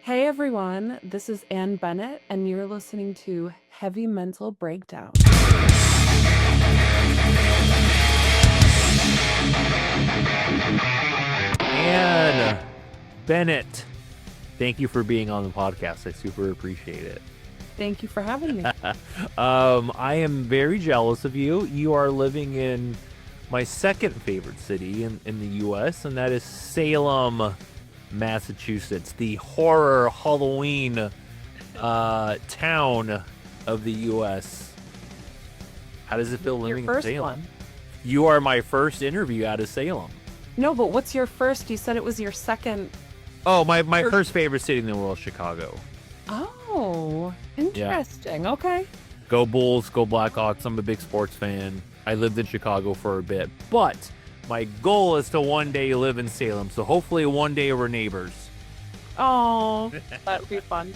Hey everyone, this is Bennett, and you're listening to Heavy Mental Breakdown. And Bennett, thank you for being on the podcast. I super appreciate it. Thank you for having me. I am very jealous of you. You are living in my second favorite city in the U.S., and that is Salem, Massachusetts, the horror Halloween town of the U.S. How does it feel Your living in first Salem? one. You are my first interview out of Salem. No, but what's your first? You said it was your second. Oh, my first favorite city in the world, Chicago. Oh, interesting. Okay. Go Bulls, go Blackhawks. I'm a big sports fan. I lived in Chicago for a bit, but my goal is to one day live in Salem. So hopefully one day we're neighbors. Oh, that would be fun.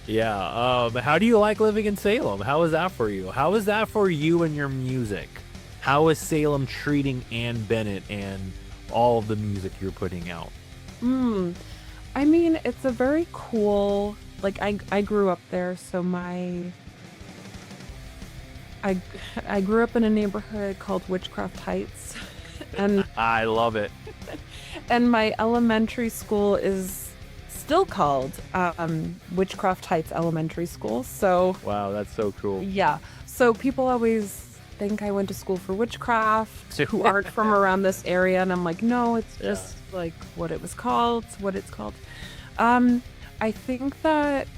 Yeah. How do you like living in Salem? How is that for you? How is that for you and your music? How is Salem treating Ann Bennett and all of the music you're putting out? I mean, it's a very cool, like I grew up there, so I grew up in a neighborhood called Witchcraft Heights, and I love it. my elementary school is still called Witchcraft Heights Elementary School. So Wow, that's so cool. yeah, so people always think I went to school for witchcraft who aren't from around this area, and I'm like, no, it's just like what it was called, what it's called. I think that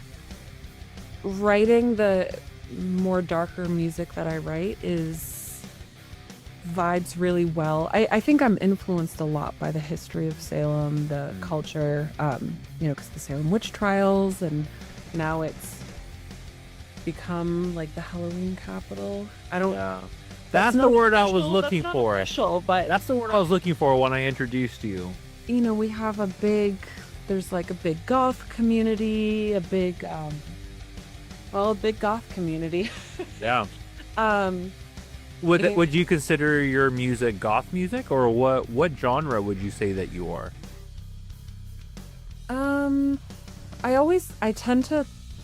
writing the more darker music that I write vibes really well. I think I'm influenced a lot by the history of Salem, the culture, because the Salem witch trials, and now it's become like the Halloween capital. I don't. Yeah. That's the word I was looking for. But That's the word I was looking for when I introduced you. we have there's like a big goth community, a big goth community. Yeah. Um, Would you consider your music goth music, or what genre would you say that you are?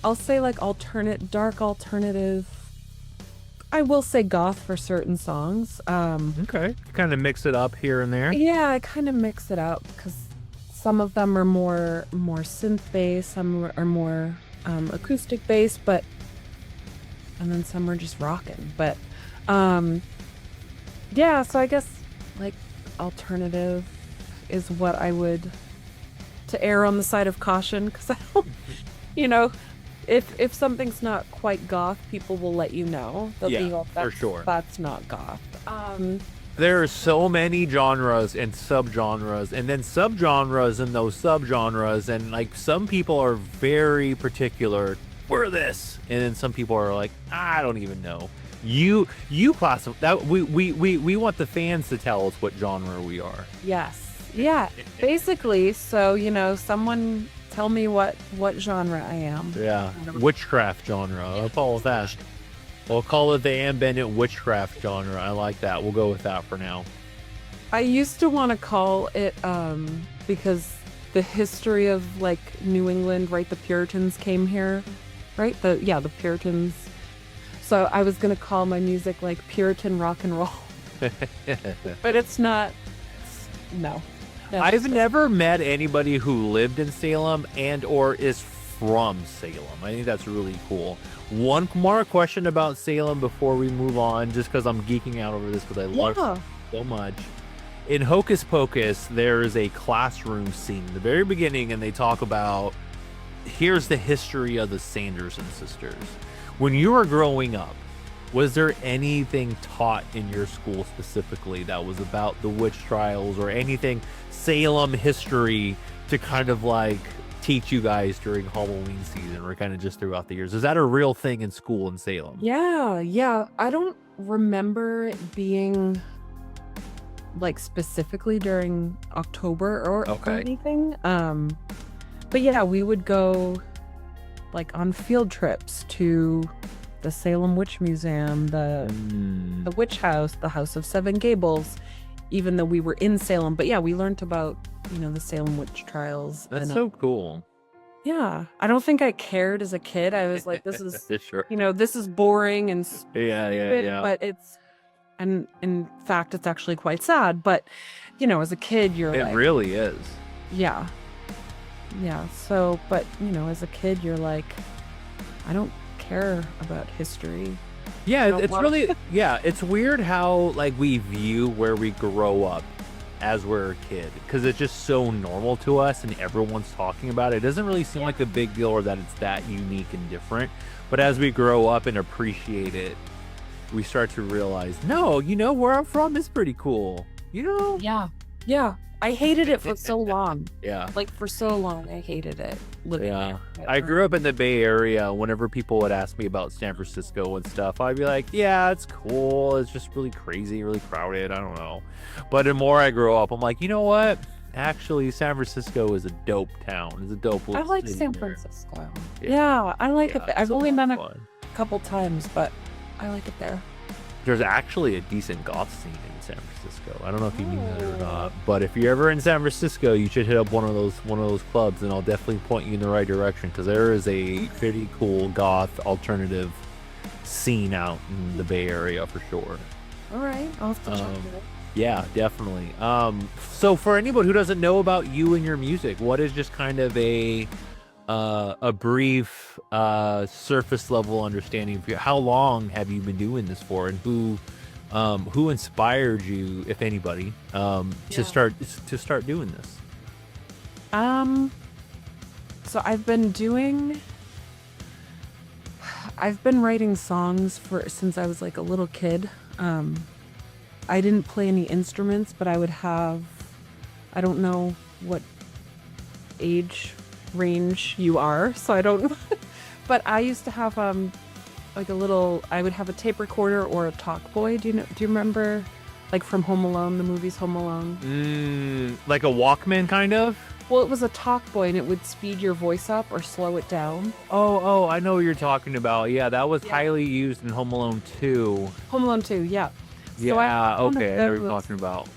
I'll say like dark alternative. I will say goth for certain songs. Okay. Kind of mix it up here and there. Yeah, I kind of mix it up because some of them are more synth based, some are more acoustic based, and then some are just rocking. But yeah, so I guess like alternative is what I would, to err on the side of caution, because I don't, if something's not quite goth, people will let you know. They'll be like, for sure. That's not goth. There are so many genres and subgenres, and then subgenres and those subgenres, and like some people are very particular. We're this, and then some people are like, I don't even know. You classify that. We want the fans to tell us what genre we are. Yes. Yeah. Basically, so someone tell me what genre I am. Yeah. Witchcraft genre. I'll call it that. We'll call it the Ann Bennett witchcraft genre. I like that. We'll go with that for now. I used to want to call it because the history of like New England, right? The Puritans came here, right? The Puritans. So I was gonna call my music like Puritan rock and roll, but it's not. No. I've never met anybody who lived in Salem and or is from Salem. I think that's really cool. One more question about Salem before we move on, just because I'm geeking out over this because I love it so much. In Hocus Pocus, there is a classroom scene in the very beginning, and they talk about, here's the history of the Sanderson sisters. When you were growing up, was there anything taught in your school specifically that was about the witch trials or anything Salem history to kind of like teach you guys during Halloween season or kind of just throughout the years? Is that a real thing in school in Salem? Yeah. I don't remember it being like specifically during October or anything. But yeah, we would go like on field trips to the Salem Witch Museum, the Witch House, the House of Seven Gables, even though we were in Salem. But yeah, we learned about the Salem witch trials. That's And so cool. yeah, I don't think I cared as a kid. I was like, this is, Sure. this is boring and Yeah. but and in fact, it's actually quite sad. But, as a kid, you're It like, really is. yeah. Yeah. So, but, as a kid, you're like, I don't care about history. Yeah, it's really, it's weird how like we view where we grow up as we're a kid, because it's just so normal to us and everyone's talking about it. It doesn't really seem like a big deal or that it's that unique and different. But as we grow up and appreciate it, we start to realize, no, where I'm from is pretty cool. Yeah. Yeah. I hated it for so long. Yeah. Like for so long, I hated it. Yeah. I grew up in the Bay Area. Whenever people would ask me about San Francisco and stuff, I'd be like, yeah, it's cool. It's just really crazy, really crowded. I don't know. But the more I grow up, I'm like, you know what? Actually, San Francisco is a dope town. It's a dope I like San Francisco. Yeah, I like it. I've only been a couple times, but I like it there. There's actually a decent goth scene in San Francisco. I don't know if you knew that or not, but if you're ever in San Francisco, you should hit up one of those clubs, and I'll definitely point you in the right direction, because there is a pretty cool goth alternative scene out in the Bay Area for sure. All right, I'll have to check it out. Yeah, definitely. So for anybody who doesn't know about you and your music, what is just kind of a brief surface level understanding of you? How long have you been doing this for, and who inspired you, if anybody, to start doing this? So I've been writing songs since I was like a little kid. I didn't play any instruments, but I don't know what age range you are, so I don't but I used to have I would have a tape recorder or a talk boy. Do you remember, like, from Home Alone, the movies Home Alone? Like a Walkman kind of? Well, it was a talk boy, and it would speed your voice up or slow it down. Oh, I know what you're talking about. Yeah, that was highly used in Home Alone 2. Home Alone 2, yeah. Yeah, so I know what you're talking about.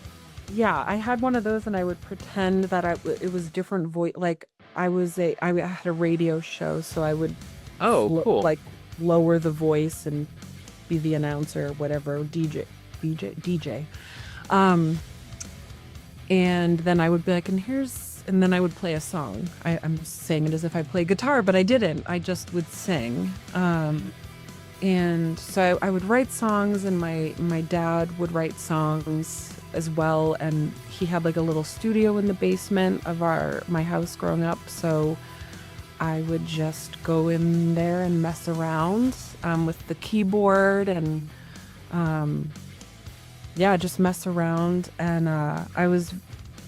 Yeah, I had one of those, and I would pretend that it was different voice. Like, I had a radio show, so I would cool. like lower the voice and be the announcer or whatever, DJ. And then I would be like, and then I would play a song. I'm saying it as if I play guitar, but I didn't. I just would sing. And so I would write songs, and my dad would write songs as well, and he had like a little studio in the basement of my house growing up, so I would just go in there and mess around with the keyboard and just mess around. And I was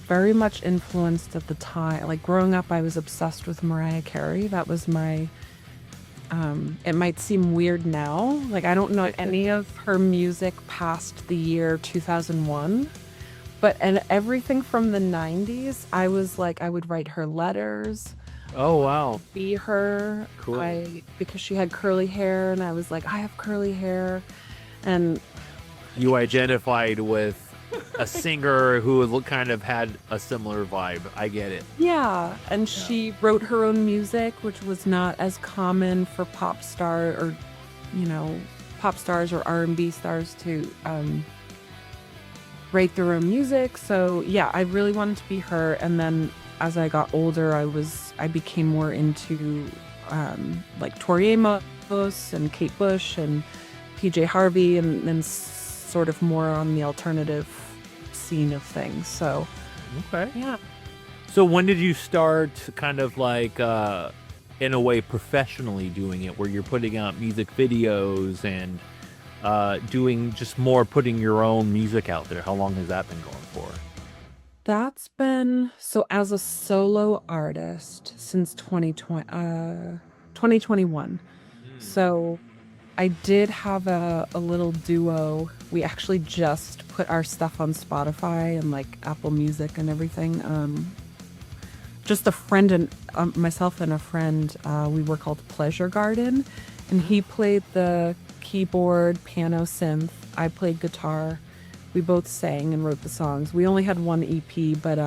very much influenced at the time. Like, growing up, I was obsessed with Mariah Carey. That was my it might seem weird now. Like, I don't know any of her music past the year 2001, and everything from the 90s, I was like, I would write her letters. Oh, wow. Be her. Cool. Because she had curly hair, and I was like, I have curly hair. And you identified with a singer who kind of had a similar vibe. I get it. Yeah, and she wrote her own music, which was not as common for pop stars or R&B stars to write their own music. So yeah, I really wanted to be her. And then as I got older, I became more into like Tori Amos and Kate Bush and PJ Harvey, and then sort of more on the alternative scene of things. So okay, yeah. So when did you start kind of like in a way professionally doing it, where you're putting out music videos and doing just more putting your own music out there? How long has that been going for? That's been, so as a solo artist, since 2021. So I did have a little duo. We actually just put our stuff on Spotify and like Apple Music and everything. Just a friend and myself and a friend, we were called Pleasure Garden, and he played the keyboard, piano, synth. I played guitar. We both sang and wrote the songs. We only had one EP, but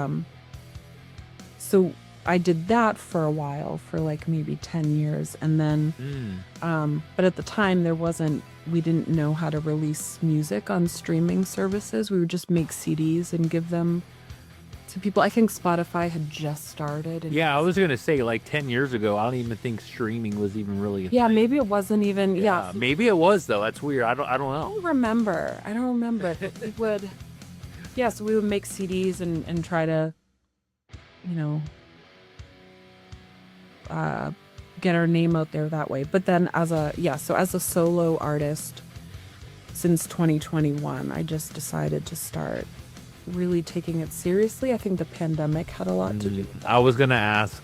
so I did that for a while, for like maybe 10 years. And then, but at the time we didn't know how to release music on streaming services. We would just make CDs and give them to people. I think Spotify had just started. And Yeah, I was going to say like 10 years ago, I don't even think streaming was even really a yeah, thing. maybe it wasn't even. Yeah, maybe it was though. That's weird. I don't know. I don't remember. We would, yeah, so we would make CDs and try to, you know, get our name out there that way. But then as a solo artist since 2021, I just decided to start really taking it seriously. I think the pandemic had a lot to do with that. I was gonna ask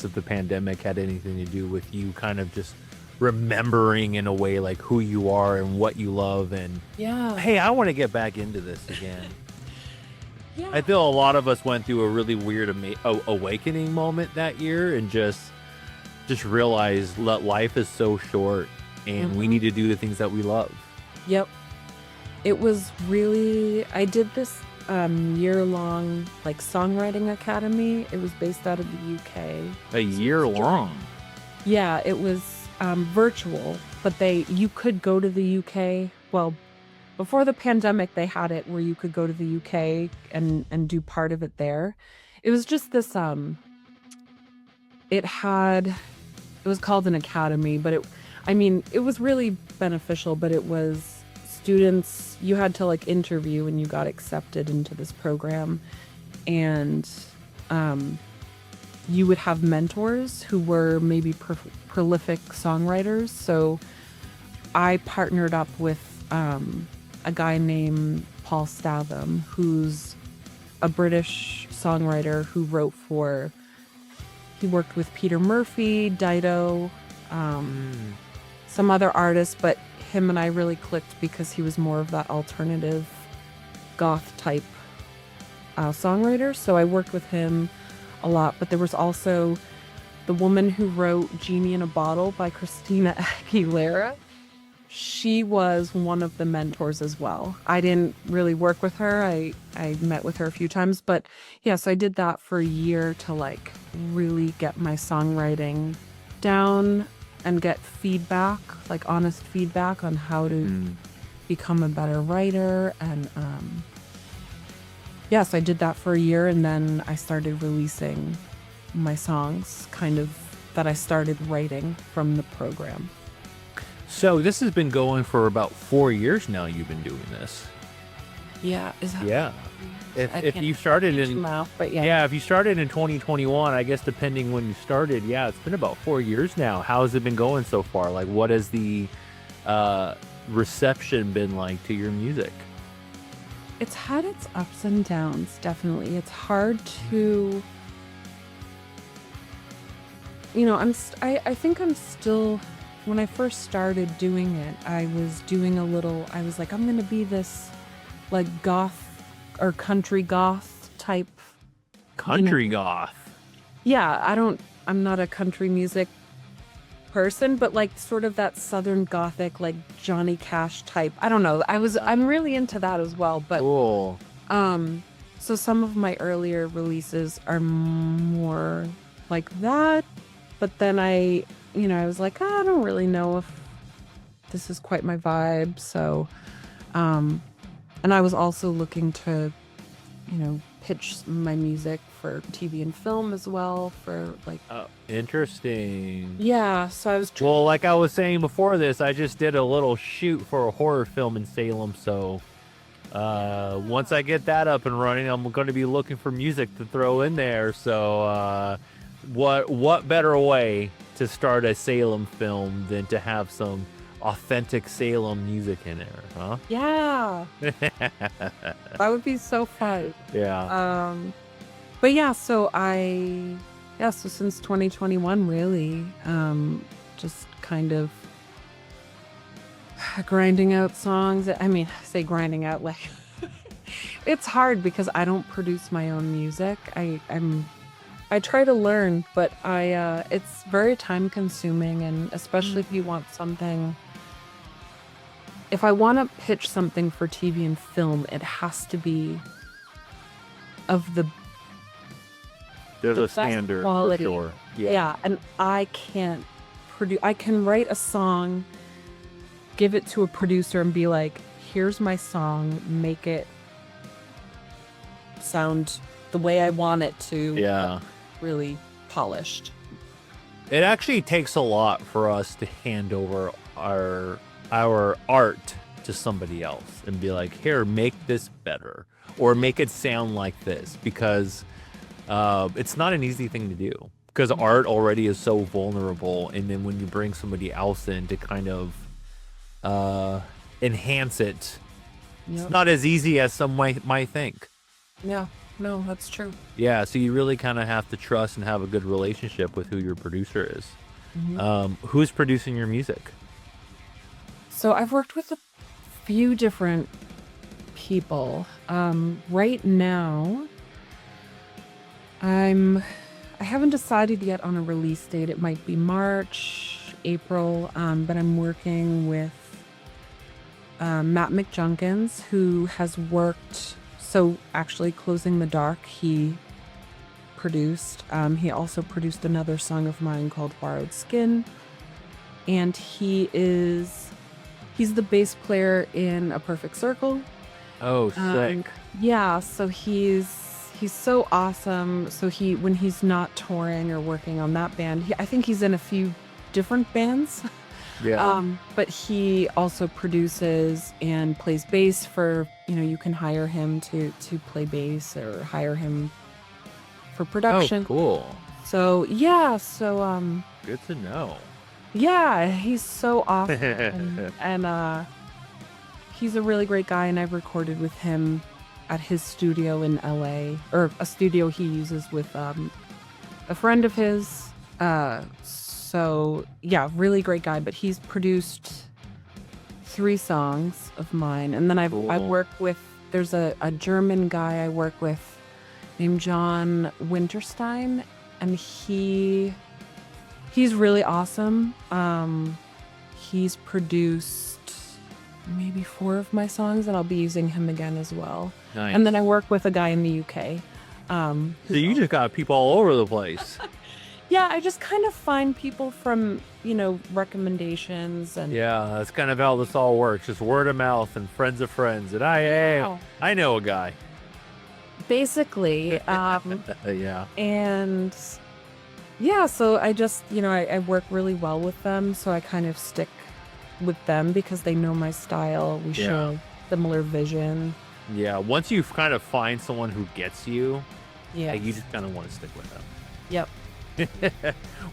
if the pandemic had anything to do with you kind of just remembering in a way like who you are and what you love, and hey, I want to get back into this again. Yeah. I feel a lot of us went through a really weird awakening moment that year, and just realized that life is so short and we need to do the things that we love. Yep. It was really, I did this year-long like songwriting academy. It was based out of the UK. A year long? Yeah, it was virtual, but you could go to the UK. Well, before the pandemic, they had it where you could go to the UK and do part of it there. It was just this, it was called an academy, but it was really beneficial, but it was students, you had to like interview and you got accepted into this program, and you would have mentors who were maybe prolific songwriters. So I partnered up with a guy named Paul Statham, who's a British songwriter who he worked with Peter Murphy, Dido, some other artists, but him and I really clicked because he was more of that alternative goth type songwriter. So I worked with him a lot. But there was also the woman who wrote Genie in a Bottle by Christina Aguilera. She was one of the mentors as well. I didn't really work with her. I met with her a few times, but yeah, so I did that for a year to like really get my songwriting down and get feedback, like honest feedback on how to become a better writer. And so I did that for a year, and then I started releasing my songs kind of that I started writing from the program. So this has been going for about 4 years now. You've been doing this. Yeah. Is that? Yeah. If you started in if you started in 2021, I guess depending when you started, it's been about 4 years now. How has it been going so far? Like, what has the reception been like to your music? It's had its ups and downs, definitely. It's hard to, I think I'm still. When I first started doing it, I was like, I'm going to be this like goth or country goth type. Country goth? Yeah, I'm not a country music person, but like sort of that Southern Gothic, like Johnny Cash type. I don't know. I'm really into that as well. But cool. So some of my earlier releases are more like that, but then I was like, I don't really know if this is quite my vibe. So, and I was also looking to, pitch my music for TV and film as well, for like. Oh, interesting. Yeah. So I was. Well, like I was saying before this, I just did a little shoot for a horror film in Salem. So, once I get that up and running, I'm going to be looking for music to throw in there. So, what better way to start a Salem film than to have some authentic Salem music in there, huh? Yeah. That would be so fun. Yeah. But yeah, so since 2021, really, just kind of grinding out songs. I say grinding out, like, it's hard because I don't produce my own music. I try to learn, but it's very time consuming, and especially if you want something. If I want to pitch something for TV and film, it has to be of the There's the a best standard quality. for sure. Yeah, and I can't produce. I can write a song, give it to a producer, and be like, "Here's my song. Make it sound the way I want it to." Yeah. Really polished. It actually takes a lot for us to hand over our art to somebody else and be like, here, make this better or make it sound like this, because it's not an easy thing to do, because art already is so vulnerable. And then when you bring somebody else in to kind of enhance it, it's not as easy as some might think. Yeah, no, that's true. Yeah, so you really kind of have to trust and have a good relationship with who your producer is. Who's producing your music? So I've worked with a few different people. Right now, I haven't decided yet on a release date. It might be March, April, but I'm working with Matt McJunkins, who has worked. So actually, Closing the Dark, he produced. He also produced another song of mine called Borrowed Skin. And he's the bass player in A Perfect Circle. Oh, sick. Yeah, so he's so awesome. So when he's not touring or working on that band, I think he's in a few different bands. Yeah. But he also produces and plays bass for, you can hire him to play bass or hire him for production. Oh, cool. So, yeah, good to know. Yeah, he's so awesome. and he's a really great guy, and I've recorded with him at his studio in LA, or a studio he uses with a friend of his. So yeah, really great guy, but he's produced 3 songs of mine. And then I've worked with, there's a German guy I work with named John Winterstein, and he's really awesome. He's produced maybe 4 of my songs, and I'll be using him again as well. Nice. And then I work with a guy in the UK. So you just got people all over the place. Yeah, I just kind of find people from, recommendations. And yeah, that's kind of how this all works. Just word of mouth and friends of friends. And I know a guy. Basically. Yeah. And yeah, so I just, I work really well with them. So I kind of stick with them because they know my style. We share similar vision. Yeah, once you kind of find someone who gets you, you just kind of want to stick with them. Yep.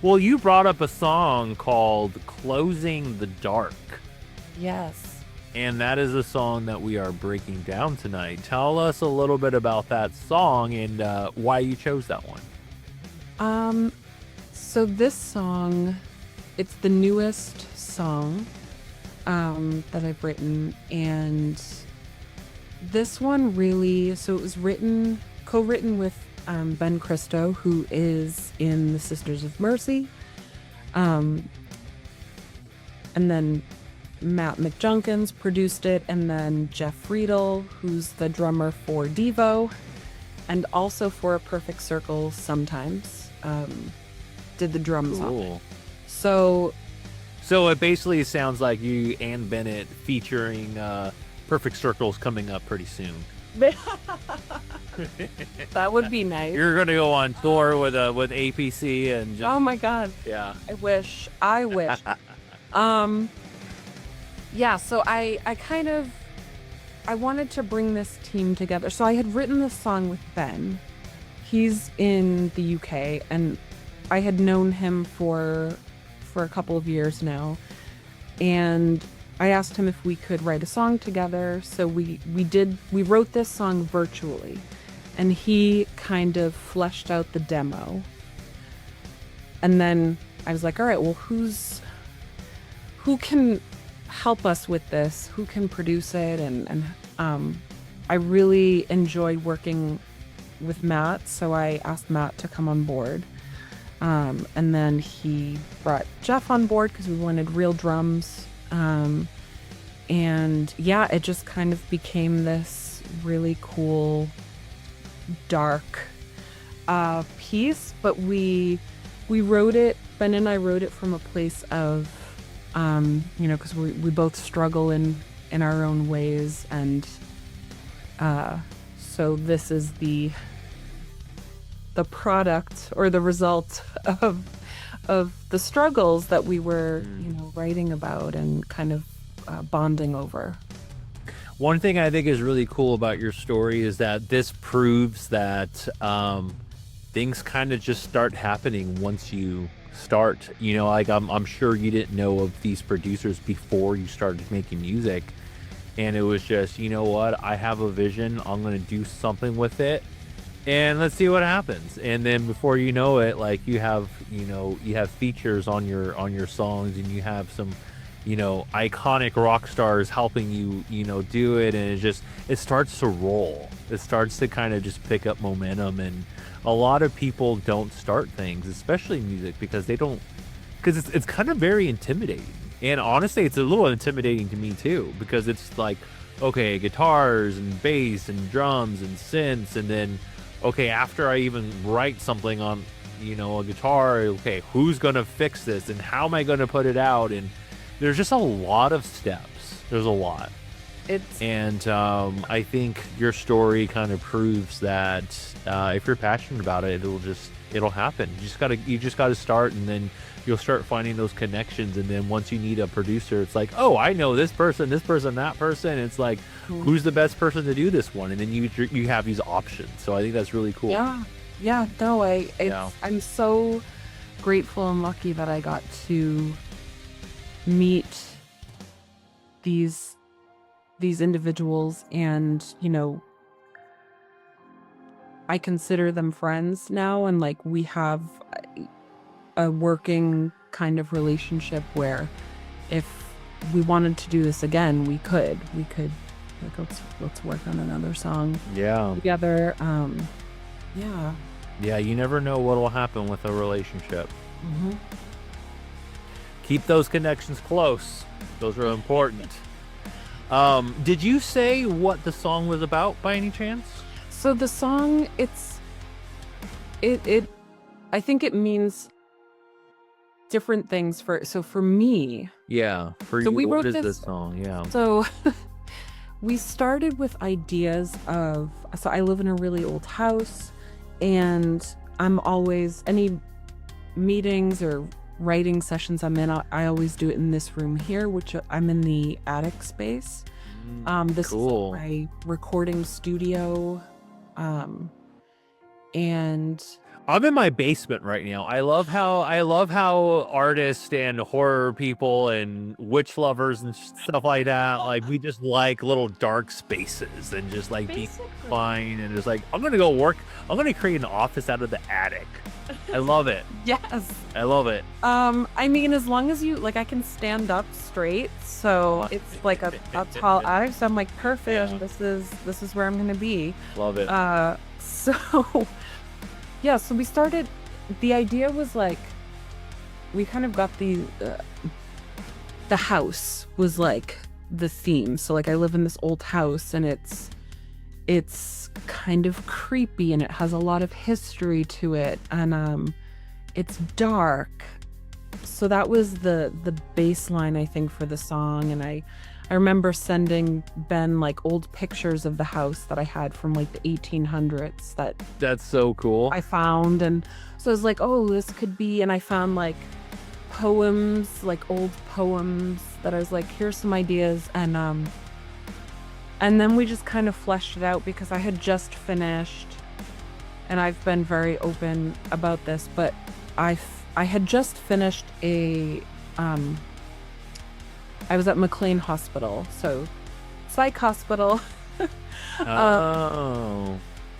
Well, you brought up a song called Closing the Dark. Yes. And that is a song that we are breaking down tonight. Tell us a little bit about that song and why you chose that one. So this song, it's the newest song that I've written, and this one really, so it was co-written with Ben Christo, who is in the Sisters of Mercy. And then Matt McJunkins produced it, and then Jeff Friedel, who's the drummer for Devo, and also for A Perfect Circle sometimes, did the drums on it. So it basically sounds like you and Bennett featuring Perfect Circle's coming up pretty soon. That would be nice. You're gonna go on tour with APC and oh my god. Yeah. I wish. Yeah, so I wanted to bring this team together. So I had written this song with Ben. He's in the UK, and I had known him for a couple of years now. And I asked him if we could write a song together. So we wrote this song virtually, and he kind of fleshed out the demo. And then I was like, all right, well, who can help us with this? Who can produce it? And I really enjoyed working with Matt, so I asked Matt to come on board. And then he brought Jeff on board because we wanted real drums. And yeah, it just kind of became this really cool, dark piece, but we wrote it. Ben and I wrote it from a place of, because we both struggle in our own ways, and so this is the product or the result of the struggles that we were, writing about and kind of bonding over. One thing I think is really cool about your story is that this proves that things kind of just start happening once you start. Like I'm sure you didn't know of these producers before you started making music, and it was just, you know what, I have a vision, I'm gonna do something with it, and let's see what happens. And then before you know it, like you have features on your songs, and you have some iconic rock stars helping you do it, and it starts to roll. It starts to kind of just pick up momentum. And a lot of people don't start things, especially music, because it's kind of very intimidating. And honestly, it's a little intimidating to me too, because it's like, okay, guitars and bass and drums and synths, and then okay, after I even write something on a guitar, okay, who's gonna fix this and how am I gonna put it out? And there's just a lot of steps. There's a lot. I think your story kind of proves that if you're passionate about it, it'll happen. You just gotta start, and then you'll start finding those connections. And then once you need a producer, it's like, oh, I know this person, that person. It's like, who's the best person to do this one? And then you have these options. So I think that's really cool. Yeah. No, I'm so grateful and lucky that I got to meet these individuals, and I consider them friends now, and like we have a working kind of relationship where if we wanted to do this again, we could like, let's work on another song together. Yeah, you never know what will happen with a relationship. Keep those connections close. Those are important. Did you say what the song was about by any chance? So the song, I think it means different things for me. Yeah, for so you, we what wrote is this song? Yeah. So we started with ideas of, so I live in a really old house, and I'm always, any meetings or writing sessions I'm in, I always do it in this room here, which I'm in the attic space. This cool. is my recording studio. And I'm in my basement right now. I love how artists and horror people and witch lovers and stuff like that, like we just like little dark spaces and just like being fine, and just like I'm gonna create an office out of the attic. I love it. Yes, I love it. I mean, as long as you like, I can stand up straight, so it's like a tall attic, so I'm like, perfect. Yeah. This is where I'm gonna be. Love it. So yeah, so we started, the idea was like, we kind of got the house was like the theme. So like I live in this old house, and it's kind of creepy, and it has a lot of history to it, and it's dark. So that was the baseline, I think, for the song. And I remember sending Ben like old pictures of the house that I had from like the 1800s that's so cool. I found, and so I was like, oh, this could be, and I found like poems, like old poems that I was like, here's some ideas, and then we just kind of fleshed it out, because I had just finished, and I've been very open about this, but I had just finished I was at McLean Hospital, so psych hospital.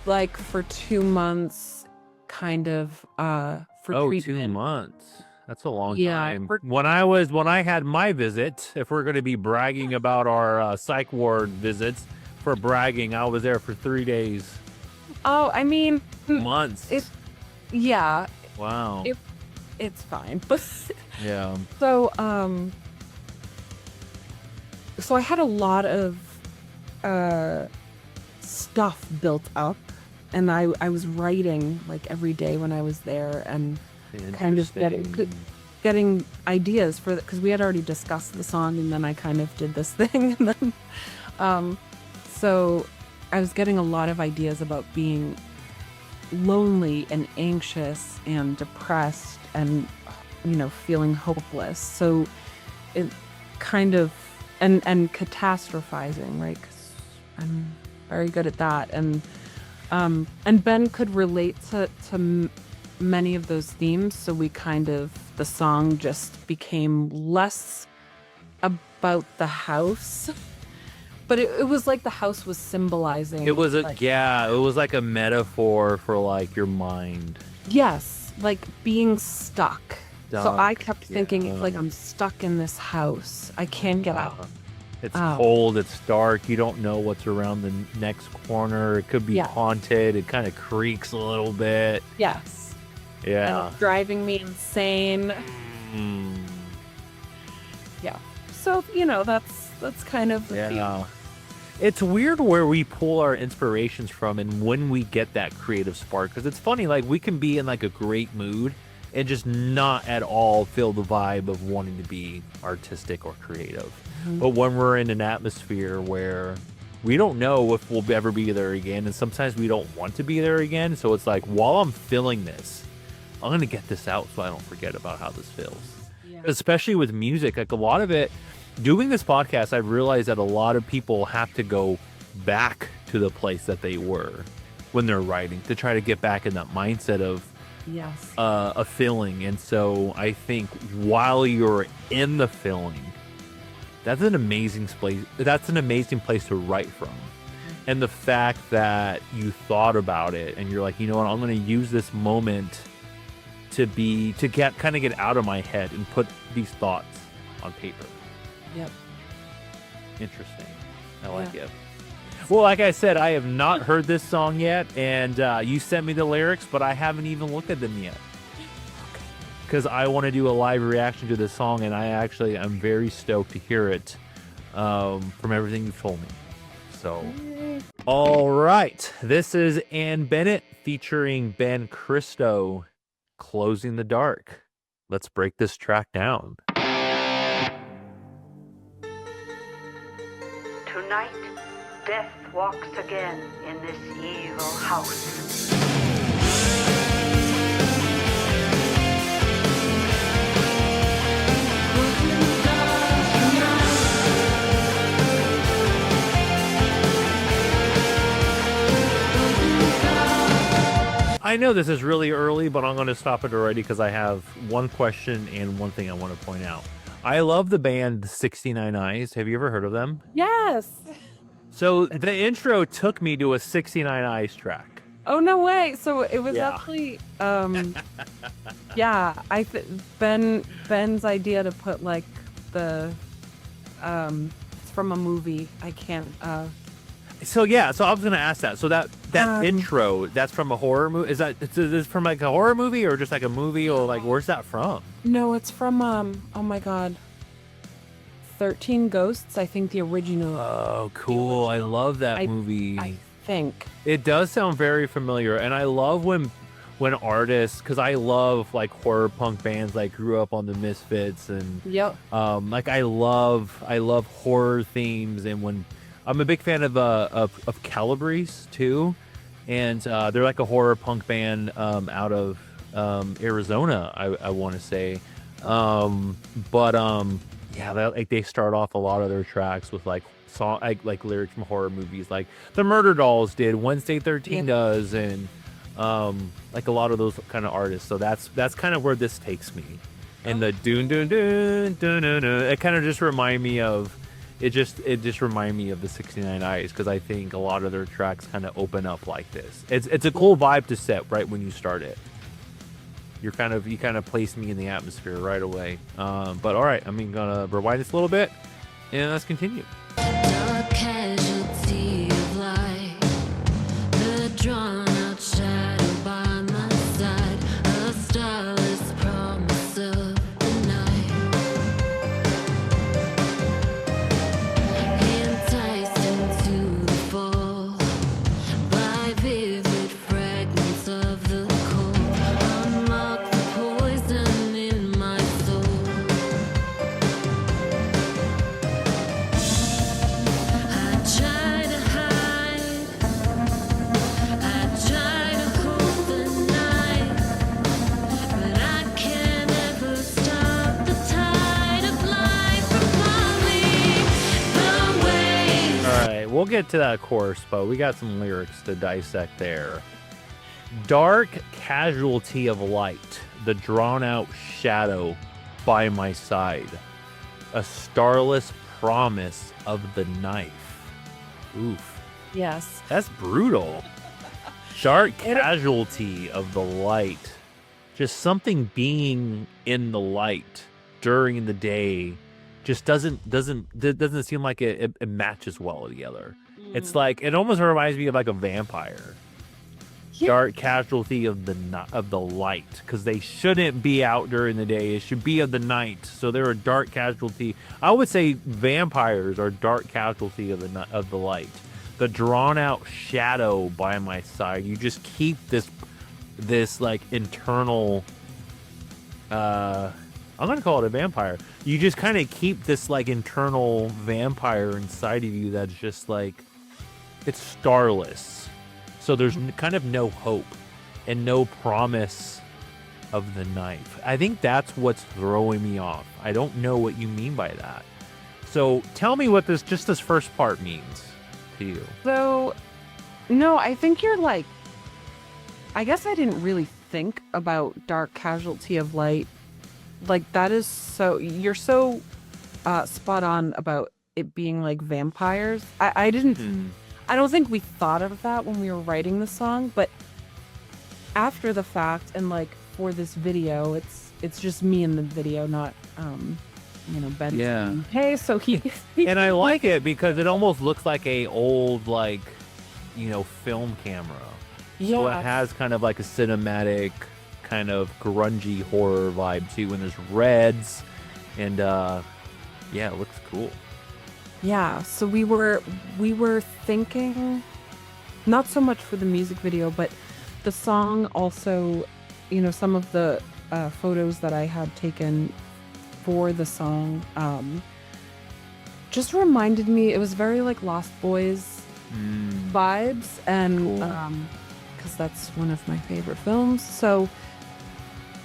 Like for 2 months, kind of for treatment. 2 months. That's a long time. When I had my visit, if we're going to be bragging about our psych ward visits, for bragging, I was there for 3 days. Oh, I mean, months. Yeah. Wow. It's fine, but yeah. So I had a lot of stuff built up, and I was writing like every day when I was there, and kind of getting ideas for because we had already discussed the song, and then I kind of did this thing, and then so I was getting a lot of ideas about being lonely and anxious and depressed and feeling hopeless. So it kind of and catastrophizing, right? 'Cause I'm very good at that, and Ben could relate to many of those themes. So the song just became less about the house, but it was like the house was symbolizing. It was it was like a metaphor for like your mind. Yes, like being stuck. So I kept thinking, like, I'm stuck in this house. I can't get out. It's cold, it's dark, you don't know what's around the next corner. It could be haunted, it kind of creaks a little bit. Yes. Yeah. And it's driving me insane. Yeah. So, that's kind of the theme. It's weird where we pull our inspirations from and when we get that creative spark. Because it's funny, like, we can be in, like, a great mood and just not at all feel the vibe of wanting to be artistic or creative. But when we're in an atmosphere where we don't know if we'll ever be there again, and sometimes we don't want to be there again, so it's like, while I'm feeling this, I'm going to get this out so I don't forget about how this feels. Yeah. Especially with music, like a lot of it, doing this podcast, I've realized that a lot of people have to go back to the place that they were when they're writing to try to get back in that mindset of a feeling. And so I think while you're in the feeling, that's an amazing place. That's an amazing place to write from. And the fact that you thought about it and you're like, you know what, I'm going to use this moment to get out of my head and put these thoughts on paper. Yep. Interesting. I like it. Well, like I said, I have not heard this song yet, and you sent me the lyrics, but I haven't even looked at them yet. Because I want to do a live reaction to this song, and I'm very stoked to hear it from everything you've told me. So, all right. This is Ann Bennett featuring Ben Cristo, Closing the Dark. Let's break this track down. Tonight, death walks again in this evil house. I know this is really early, but I'm going to stop it already because I have one question and one thing I want to point out. I love the band 69 Eyes. Have you ever heard of them? Yes. So the intro took me to a 69 Eyes track. Oh, no way. So it was actually, Ben's idea to put like it's from a movie. I can't, So I was going to ask that. So that intro, that's from a horror movie. Is this from like a horror movie or just like a movie, or like where's that from? No, it's from oh my god, 13 Ghosts. I think the original. Oh, cool! I love that movie. I think it does sound very familiar, and I love when artists, because I love like horror punk bands. Like grew up on the Misfits, and like I love horror themes, and when I'm a big fan of Calabrese too, and they're like a horror punk band out of Arizona, I want to say, they start off a lot of their tracks with like song like lyrics from horror movies, like the Murder Dolls did, Wednesday 13 does, and like a lot of those kind of artists. So that's kind of where this takes me, and the dun dun dun dun dun dun. It kind of just remind me of. It just reminded me of the 69 Eyes, because I think a lot of their tracks kind of open up like this. It's a cool vibe to set right when you start it. You kind of place me in the atmosphere right away. But all right, I'm gonna rewind this a little bit, and let's continue. Dark casualty of light, the drawn out shadow by my side, a starless promise of the night. Enticed into the fall by vivid get to that chorus, but we got some lyrics to dissect there. Dark casualty of light, the drawn-out shadow by my side, a starless promise of the knife. Oof. Yes. That's brutal. Dark casualty of the light. Just something being in the light during the day just doesn't seem like it matches well together. It's like, it almost reminds me of like a vampire. Yeah. Dark casualty of the light, because they shouldn't be out during the day. It should be of the night. So they're a dark casualty. I would say vampires are dark casualty of the light. The drawn out shadow by my side. You just keep this like internal. I'm gonna call it a vampire. You just kind of keep this like internal vampire inside of you that's just like, it's starless. So there's kind of no hope and no promise of the knife. I think that's what's throwing me off. I don't know what you mean by that. So tell me what this first part means to you. So, no, I think you're like, I guess I didn't really think about dark casualty of light. Like, that is so, you're so spot on about it being like vampires. I don't think we thought of that when we were writing the song, but after the fact, and like for this video, it's just me in the video, not Ben. Yeah. Hey, so he and I like it because it almost looks like a old like, film camera. Yeah. So it has kind of like a cinematic, kind of grungy horror vibe too, and there's reds, and it looks cool. Yeah, so we were thinking, not so much for the music video, but the song also, some of the photos that I had taken for the song just reminded me, it was very like Lost Boys vibes, and because that's one of my favorite films. So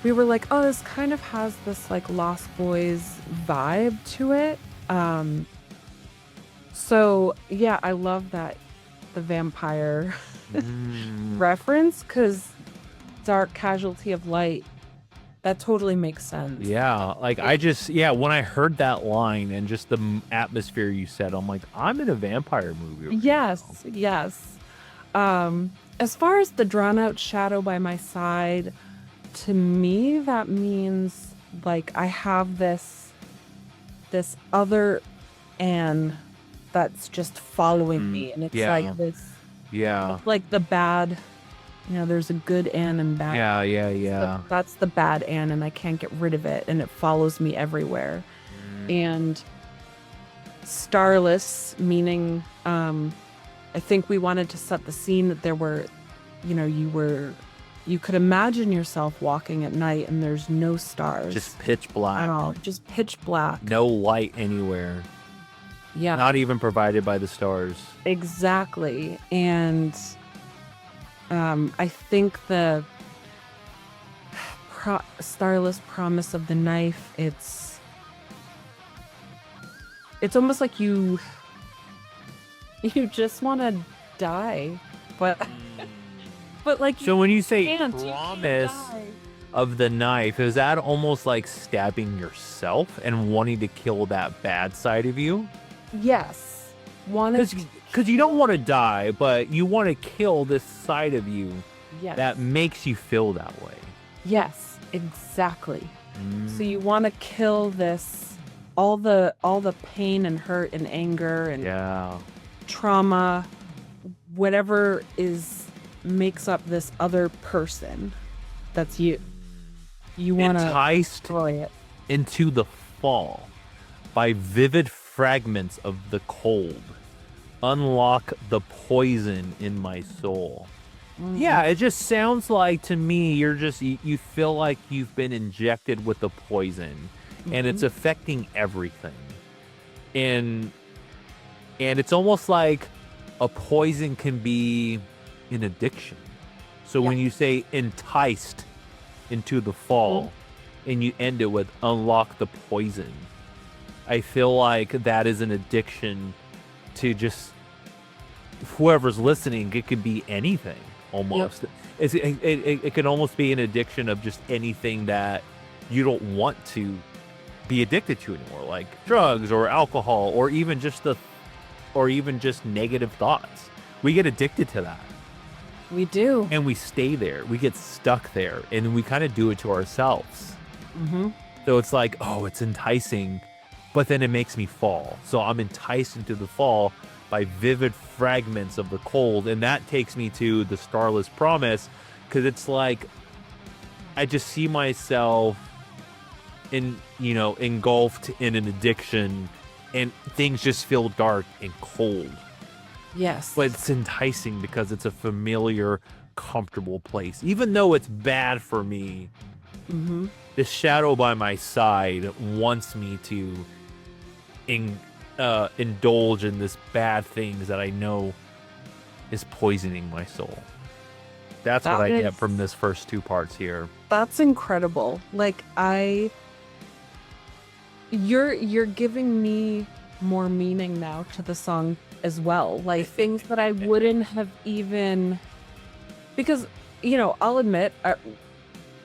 we were like, oh, this kind of has this like Lost Boys vibe to it. So yeah, I love that, the vampire reference, because dark casualty of light, that totally makes sense. Yeah, like when I heard that line and just the atmosphere you said, I'm like, I'm in a vampire movie. Yes. As far as the drawn out shadow by my side, to me that means like I have this other Anne that's just following me, and it's like this, like the bad, there's a good Anne and bad. Yeah. That's the bad Anne, and I can't get rid of it, and it follows me everywhere. And starless, meaning I think we wanted to set the scene that there were, you could imagine yourself walking at night and there's no stars, just pitch black at all, just pitch black, no light anywhere. Yeah. Not even provided by the stars. Exactly. And I think the starless promise of the knife, it's almost like you just want to die, but like, so when you say promise of the knife, is that almost like stabbing yourself and wanting to kill that bad side of you? Yes. Because you don't want to die, but you want to kill this side of you that makes you feel that way. Yes, exactly. So you want to kill this, all the pain and hurt and anger and trauma, whatever makes up this other person that's you. You want to destroy it. Into the fall by vivid fragments of the cold. Unlock the poison in my soul. Yeah, it just sounds like to me you feel like you've been injected with the poison, and it's affecting everything. And it's almost like a poison can be an addiction. So when you say enticed into the fall and you end it with unlock the poison, I feel like that is an addiction to just whoever's listening, it could be anything almost. Yep. It can almost be an addiction of just anything that you don't want to be addicted to anymore, like drugs or alcohol, or even just negative thoughts. We get addicted to that. We do. And we stay there. We get stuck there, and we kind of do it to ourselves. Mm-hmm. So it's like, oh, it's enticing, but then it makes me fall. So I'm enticed into the fall by vivid fragments of the cold, and that takes me to the Starless Promise, because it's like I just see myself engulfed in an addiction, and things just feel dark and cold. Yes. But it's enticing because it's a familiar, comfortable place. Even though it's bad for me, mm-hmm. the shadow by my side wants me to indulge in this bad things that I know is poisoning my soul. That's what I get from this first two parts here. That's incredible. Like, you're giving me more meaning now to the song as well. Like, things that I wouldn't have even, because, I'll admit,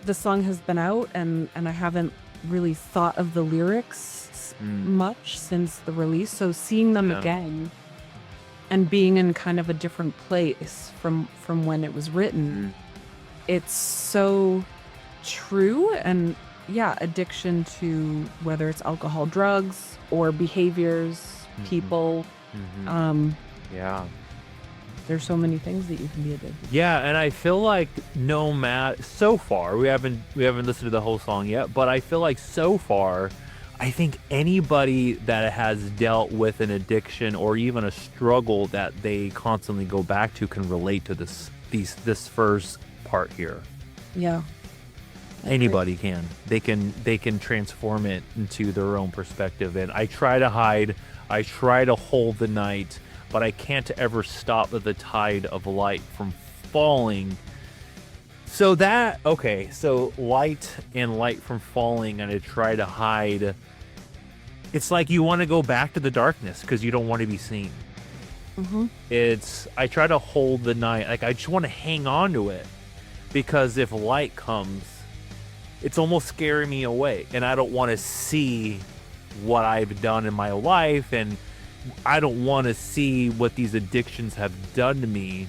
the song has been out and I haven't really thought of the lyrics much since the release. So seeing them again and being in kind of a different place from when it was written, it's so true. And yeah, addiction to whether it's alcohol, drugs, or behaviors, people. Yeah. There's so many things that you can be addicted to. Yeah, and I feel like no matter so far, we haven't listened to the whole song yet, but I feel like so far, I think anybody that has dealt with an addiction or even a struggle that they constantly go back to can relate to this first part here. Yeah. Anybody can. They can transform it into their own perspective. And I try to hide, I try to hold the night, but I can't ever stop the tide of light from falling. So light and light from falling, and I try to hide. It's like you want to go back to the darkness because you don't want to be seen. Mm-hmm. I try to hold the night. Like, I just want to hang on to it, because if light comes, it's almost scaring me away, and I don't want to see what I've done in my life, and I don't want to see what these addictions have done to me.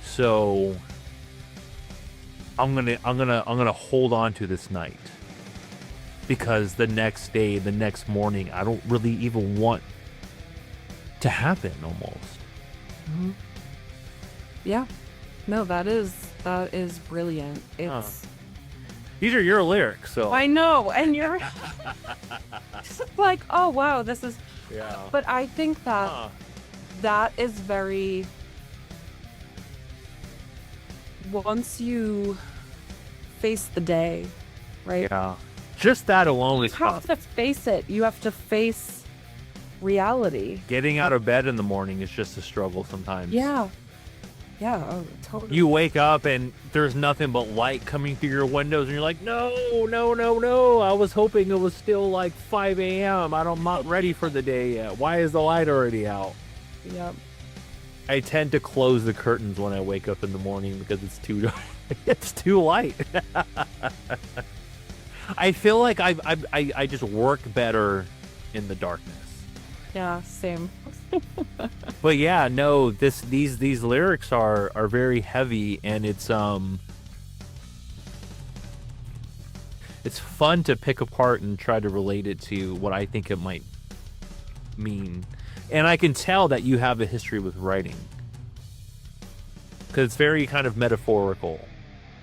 So I'm gonna hold on to this night, because the next day, the next morning, I don't really even want to happen almost. Mm-hmm. Yeah. No, that is brilliant. It's these are your lyrics, so I know, and you're like, oh wow, this is. Yeah. But I think that that is very. Once you face the day, right? Yeah. Just that alone is you have to face it. You have to face reality. Getting out of bed in the morning is just a struggle sometimes. Yeah. Yeah, totally. You wake up and there's nothing but light coming through your windows, and you're like, no. I was hoping it was still like 5 a.m. I'm not ready for the day yet. Why is the light already out? Yep. I tend to close the curtains when I wake up in the morning because it's too dark. It's too light. I feel like I just work better in the darkness. Yeah, same. But yeah, no, these lyrics are very heavy, and it's fun to pick apart and try to relate it to what I think it might mean. And I can tell that you have a history with writing, because it's very kind of metaphorical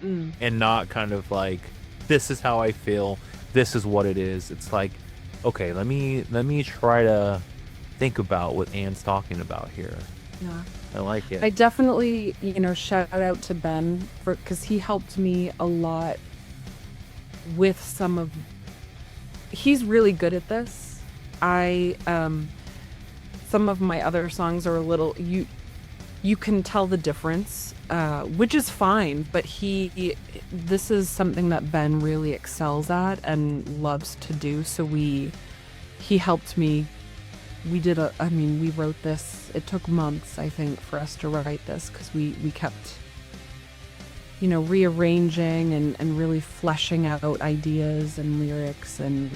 and not kind of like, this is how I feel, this is what it is. It's like, okay, let me try to think about what Anne's talking about here. Yeah, I like it. I definitely, shout out to Ben because he helped me a lot with he's really good at this. Some of my other songs are a little, you can tell the difference, which is fine, but this is something that Ben really excels at and loves to do. So he helped me we wrote this, it took months, I think, for us to write this, because we kept, rearranging and really fleshing out ideas and lyrics and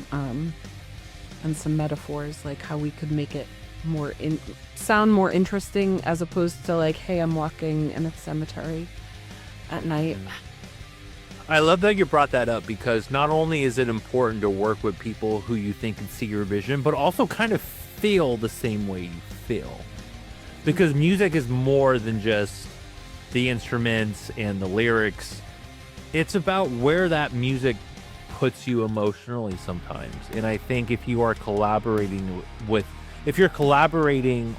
some metaphors, like how we could make it sound more interesting, as opposed to like, hey, I'm walking in a cemetery at night. I love that you brought that up, because not only is it important to work with people who you think can see your vision, but also kind of feel the same way you feel. Because music is more than just the instruments and the lyrics. It's about where that music puts you emotionally sometimes. And I think if you're collaborating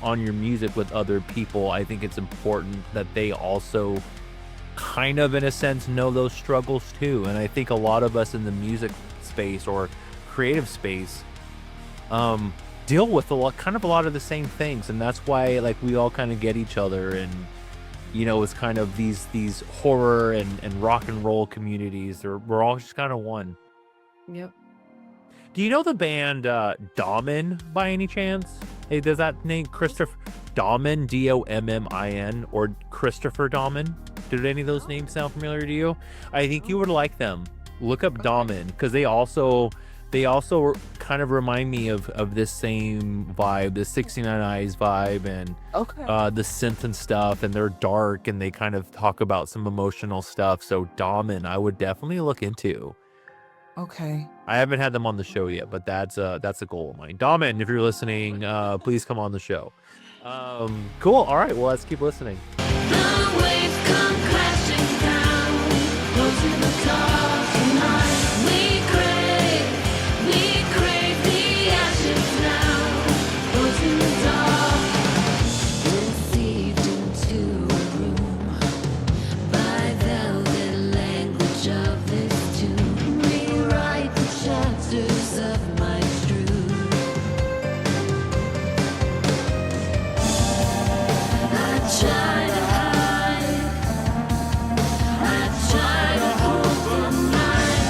on your music with other people, I think it's important that they also kind of, in a sense, know those struggles too. And I think a lot of us in the music space or creative space deal with a lot of the same things, and that's why like we all kind of get each other, and it's kind of these horror and rock and roll communities. We're all just kind of one. Yep. Do you know the band Dommin by any chance? Hey, does that name Christopher Dommin, Dommin, or Christopher Dommin? Did any of those names sound familiar to you? I think you would like them. Look up Dommin, because they also kind of remind me of this same vibe, the 69 Eyes vibe, and the synth and stuff, and they're dark, and they kind of talk about some emotional stuff. So Dommin, I would definitely look into. Okay. I haven't had them on the show yet, but that's a goal of mine. Dommin, if you're listening, please come on the show. Cool. All right. Well, let's keep listening. The waves come crashing down, close to the top tonight. We crave the ashes now, close in the dark. Received into a room by velvet language of this tune. Rewrite the chapters of my truth. I try to hide, I try to hold the night.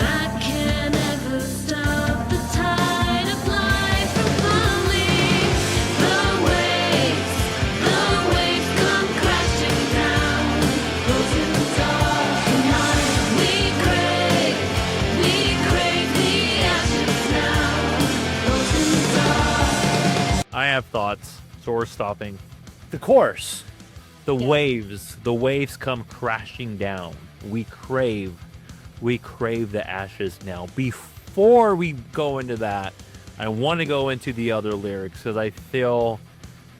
I can't ever stop the tide of life from falling. The waves come crashing down, close in the dark tonight. We crave the ashes now, close in the dark. I have thoughts, so we're stopping. The chorus. The waves come crashing down. We crave the ashes now. Before we go into that, I want to go into the other lyrics, because I feel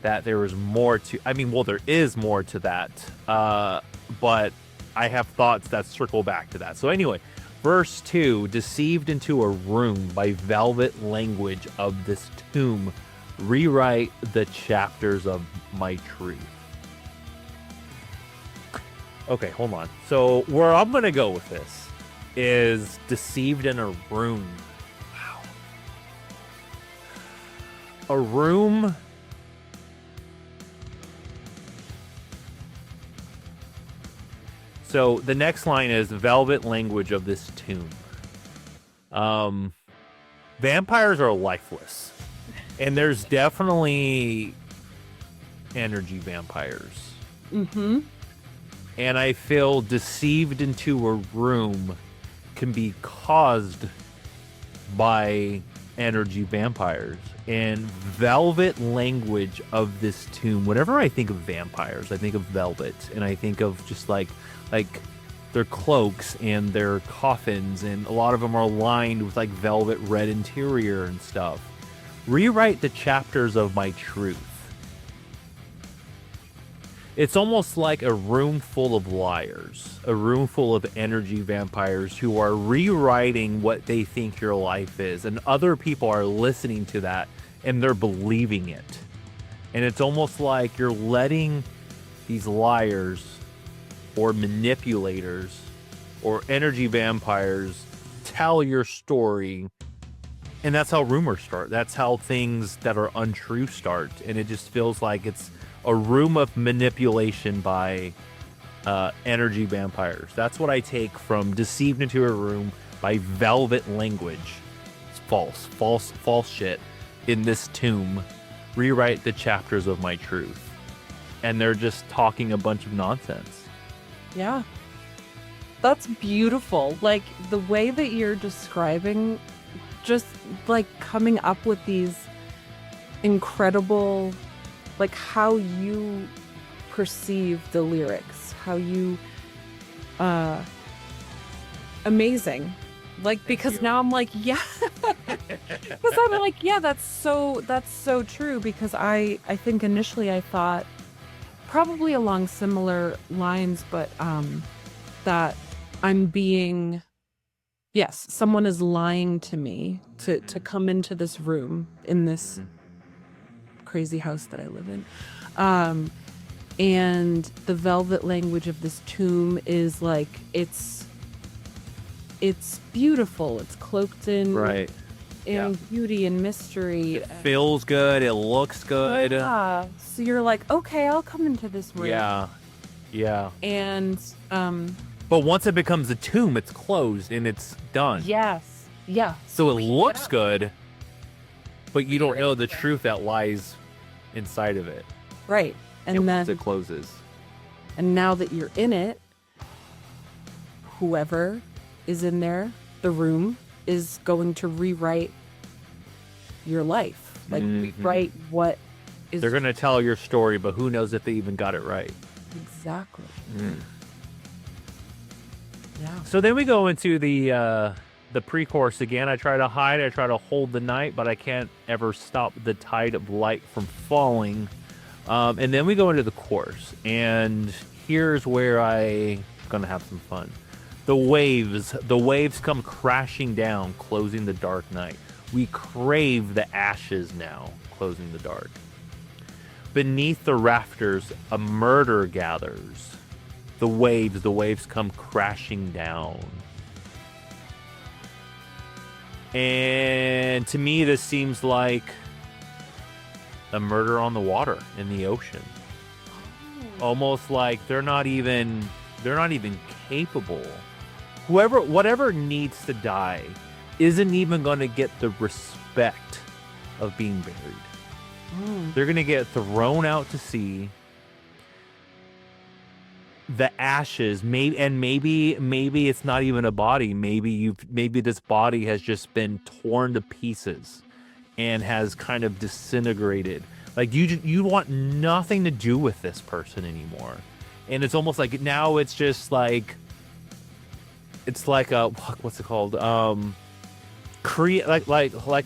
that there is more to, there is more to that, but I have thoughts that circle back to that. So anyway, verse 2, deceived into a room by velvet language of this tomb, rewrite the chapters of my truth. Okay, hold on. So where I'm going to go with this is deceived in a room. Wow. A room. So the next line is velvet language of this tomb. Vampires are lifeless. And there's definitely energy vampires. Mm-hmm. And I feel deceived into a room can be caused by energy vampires. And velvet language of this tomb, whenever I think of vampires, I think of velvet. And I think of just like their cloaks and their coffins. And a lot of them are lined with like velvet red interior and stuff. Rewrite the chapters of my truth. It's almost like a room full of liars, a room full of energy vampires who are rewriting what they think your life is, and other people are listening to that and they're believing it. And it's almost like you're letting these liars or manipulators or energy vampires tell your story. And that's how rumors start. That's how things that are untrue start. And it just feels like it's a room of manipulation by energy vampires. That's what I take from Deceived into a Room by Velvet Language. It's false shit. in this tomb, rewrite the chapters of my truth. And they're just talking a bunch of nonsense. Yeah. That's beautiful. Like, the way that you're describing, just like coming up with these incredible, like how you perceive the lyrics, how you, amazing. Like, because now I'm like, yeah, because I'm like, yeah, that's so true. Because I think initially I thought probably along similar lines, but that I'm being, yes, someone is lying to me to come into this room in this crazy house that I live in. And the velvet language of this tomb is like, it's beautiful. It's cloaked in beauty and mystery. It feels good. It looks good. Yeah. So you're like, okay, I'll come into this room. Yeah. And but once it becomes a tomb, it's closed and it's done. yes. Yeah. So it looks good, but you don't know the truth that lies inside of it. Right. And then once it closes. And now that you're in it, whoever is in there, the room, is going to rewrite your life. Like, rewrite what is... They're going to tell your story, but who knows if they even got it right. Exactly. Yeah. So then we go into the pre-chorus again. I try to hide, I try to hold the night, but I can't ever stop the tide of light from falling. And then we go into the chorus, and here's where I'm going to have some fun. The waves come crashing down, closing the dark night. We crave the ashes now, closing the dark. Beneath the rafters, a murder gathers. The waves come crashing down. And to me, this seems like a murder on the water in the ocean. Almost like they're not even capable. Whatever needs to die isn't even going to get the respect of being buried. They're going to get thrown out to sea. The ashes, maybe it's not even a body. Maybe this body has just been torn to pieces and has kind of disintegrated. Like, you want nothing to do with this person anymore. And it's almost like now it's just like, it's like a, what's it called? Like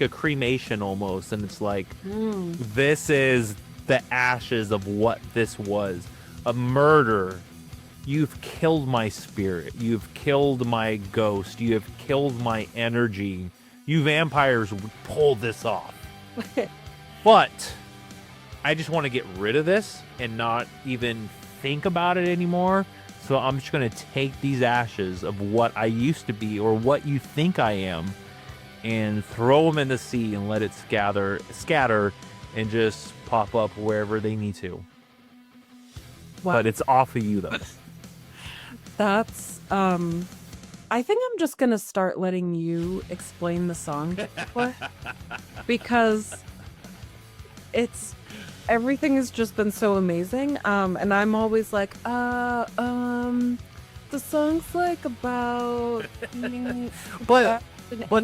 a cremation almost. And it's like, this is the ashes of what this was. A murder. You've killed my spirit. You've killed my ghost. You have killed my energy. You vampires would pull this off. But I just want to get rid of this and not even think about it anymore. So I'm just going to take these ashes of what I used to be, or what you think I am, and throw them in the sea and let it scatter and just pop up wherever they need to. Wow. But it's off of you, though. That's, I think I'm just going to start letting you explain the song, because everything has just been so amazing. And I'm always like, the song's like about... But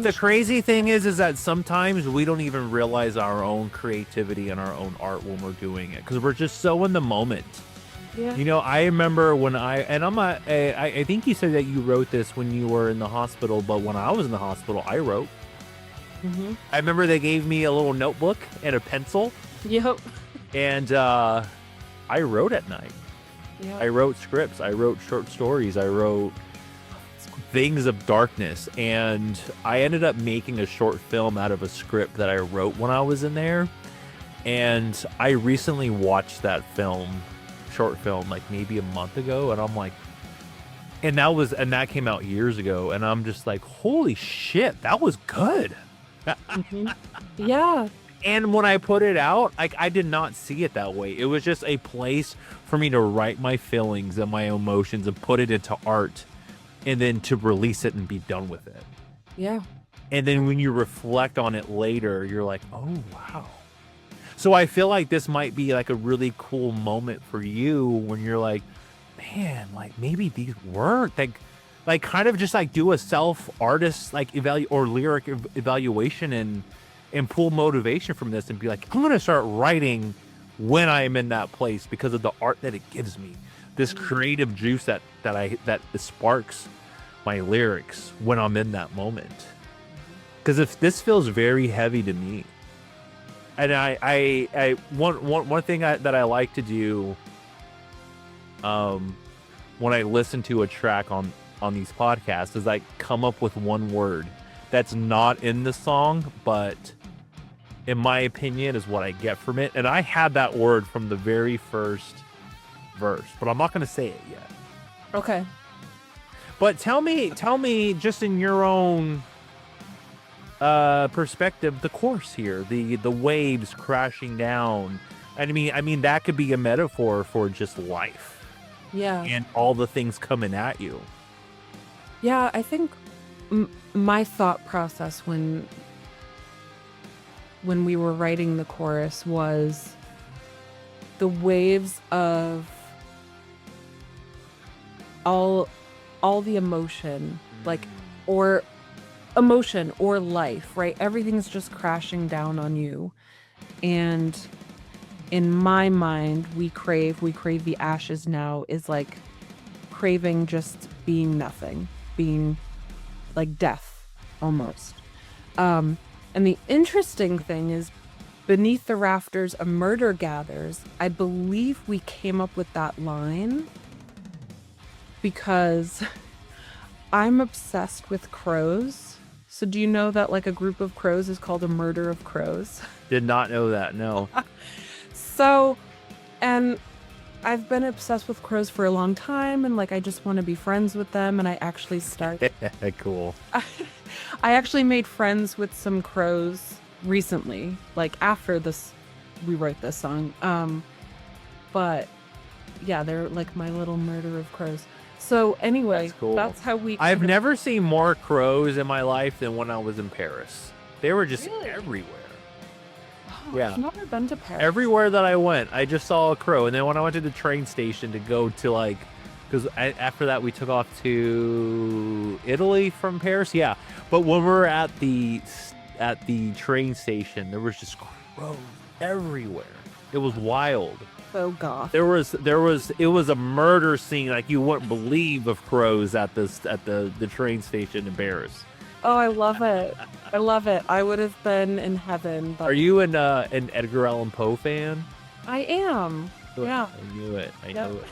the crazy thing is that sometimes we don't even realize our own creativity and our own art when we're doing it, because we're just so in the moment. Yeah. You know, I remember when I think you said that you wrote this when you were in the hospital, but when I was in the hospital, I wrote. I remember they gave me a little notebook and a pencil. Yep. And I wrote at night. Yep. I wrote scripts. I wrote short stories. I wrote things of darkness. And I ended up making a short film out of a script that I wrote when I was in there. And I recently watched that short film, like maybe a month ago. And I'm like, and that came out years ago. And I'm just like, holy shit, that was good. Yeah. And when I put it out, like, I did not see it that way. It was just a place for me to write my feelings and my emotions and put it into art, and then to release it and be done with it. Yeah. And then when you reflect on it later, you're like, oh, wow. So I feel like this might be like a really cool moment for you when you're like, man, like maybe these work. Like kind of just like do a self artist like lyric evaluation and pull motivation from this and be like, I'm going to start writing when I am in that place because of the art that it gives me. This creative juice that sparks my lyrics when I'm in that moment. Because if this feels very heavy to me, and one thing that I like to do, when I listen to a track on these podcasts is like come up with one word that's not in the song, but in my opinion is what I get from it. And I had that word from the very first verse, but I'm not going to say it yet. Okay. But tell me just in your own perspective, the chorus here, the waves crashing down. I mean that could be a metaphor for just life. Yeah. And all the things coming at you. Yeah, I think my thought process when we were writing the chorus was the waves of all the emotion, like, or emotion or life, right? Everything's just crashing down on you. And in my mind, we crave the ashes now is like craving just being nothing, being like death almost. And the interesting thing is beneath the rafters a murder gathers. I believe we came up with that line because I'm obsessed with crows. So do you know that like a group of crows is called a murder of crows? Did not know that, no. So, and I've been obsessed with crows for a long time, and like I just want to be friends with them, and I actually started. Cool. I actually made friends with some crows recently, like after we wrote this song. But yeah, they're like my little murder of crows. So anyway, that's cool. That's how we. I've never seen more crows in my life than when I was in Paris. They were just everywhere. Oh, Yeah. I've never been to Paris. Everywhere that I went, I just saw a crow. And then when I went to the train station to go to like, because after that we took off to Italy from Paris. Yeah, but when we were at the train station, there was just crows everywhere. It was wild. So goth. It was a murder scene like you wouldn't believe of crows at the train station in Paris. Oh, I love it. I love it. I would have been in heaven. But Are you an Edgar Allan Poe fan? I am. Yeah. I knew it. I knew it.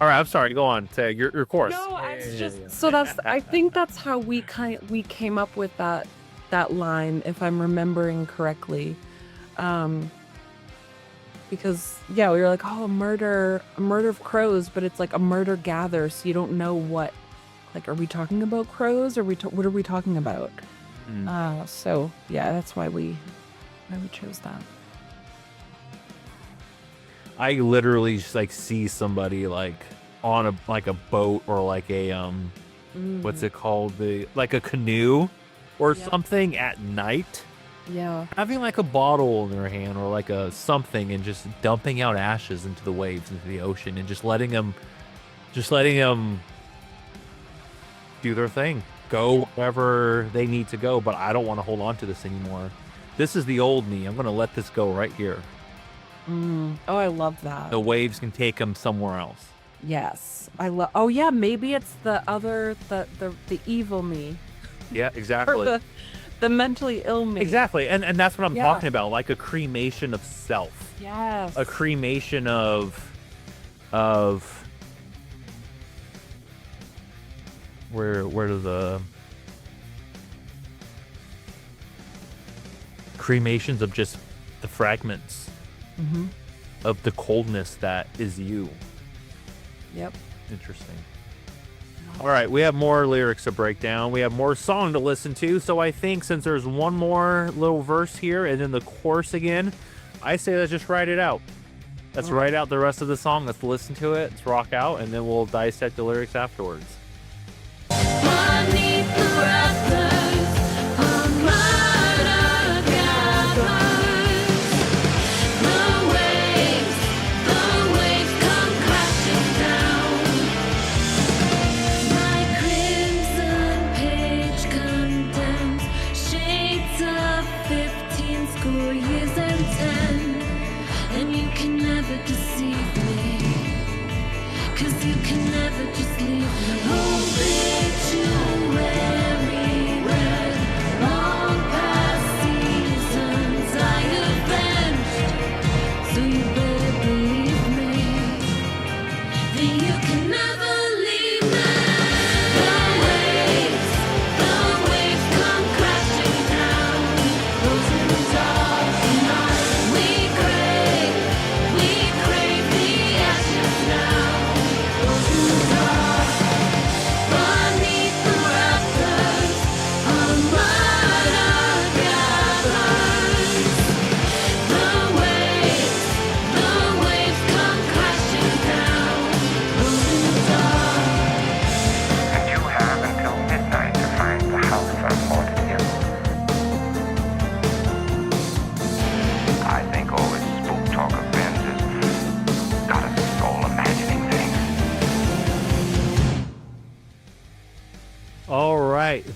All right, I'm sorry. Go on. Say your course. No, it's just so I think that's how we came up with that line, if I'm remembering correctly. Because yeah, we were like, oh, a murder of crows, but it's like a murder gathers, so you don't know what. Like, are we talking about crows, or what are we talking about? So yeah, that's why we chose that. I literally just like see somebody like on a boat or like a what's it called, like a canoe or something at night. Yeah. Having like a bottle in their hand or like a something and just dumping out ashes into the waves, into the ocean, and just letting them do their thing, go wherever they need to go. But I don't want to hold on to this anymore. This is the old me. I'm going to let this go right here. Oh, I love that. The waves can take them somewhere else. Yes. Oh yeah, maybe it's the other, the evil me. Yeah, exactly. Or the mentally ill me. Exactly. And that's what I'm talking about. Like a cremation of self. Yes. A cremation of where do the cremations of just the fragments of the coldness that is you. Yep. Interesting. All right, we have more lyrics to break down. We have more song to listen to. So I think since there's one more little verse here and then the chorus again, I say let's just write it out. Let's write out the rest of the song. Let's listen to it. Let's rock out, and then we'll dissect the lyrics afterwards. Beneath the rafters,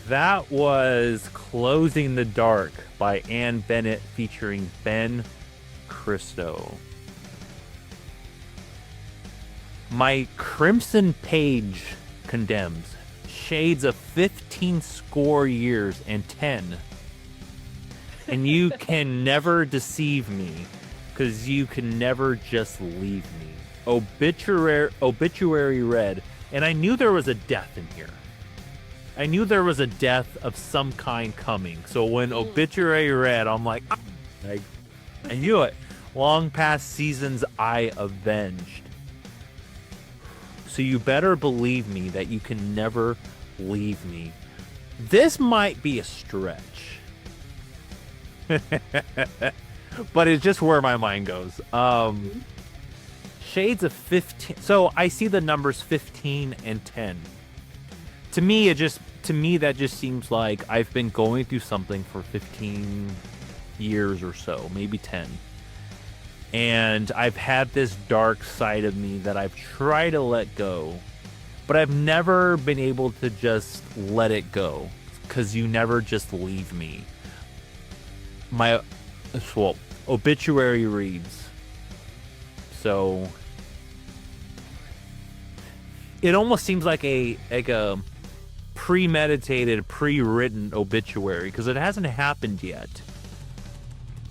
that was Closing the Dark by Ann Bennett featuring Ben Christo. My crimson page condemns shades of 15 score years and 10. And you can never deceive me, because you can never just leave me. Obituary read, and I knew there was a death in here. I knew there was a death of some kind coming. So when obituary read, I'm like, I knew it. Long past seasons I avenged. So you better believe me that you can never leave me. This might be a stretch. But it's just where my mind goes. Shades of 15. So I see the numbers 15 and 10. To me, that just seems like I've been going through something for 15 years or so, maybe 10. And I've had this dark side of me that I've tried to let go, but I've never been able to just let it go, because you never just leave me. Obituary reads. So it almost seems like a premeditated, pre-written obituary, because it hasn't happened yet.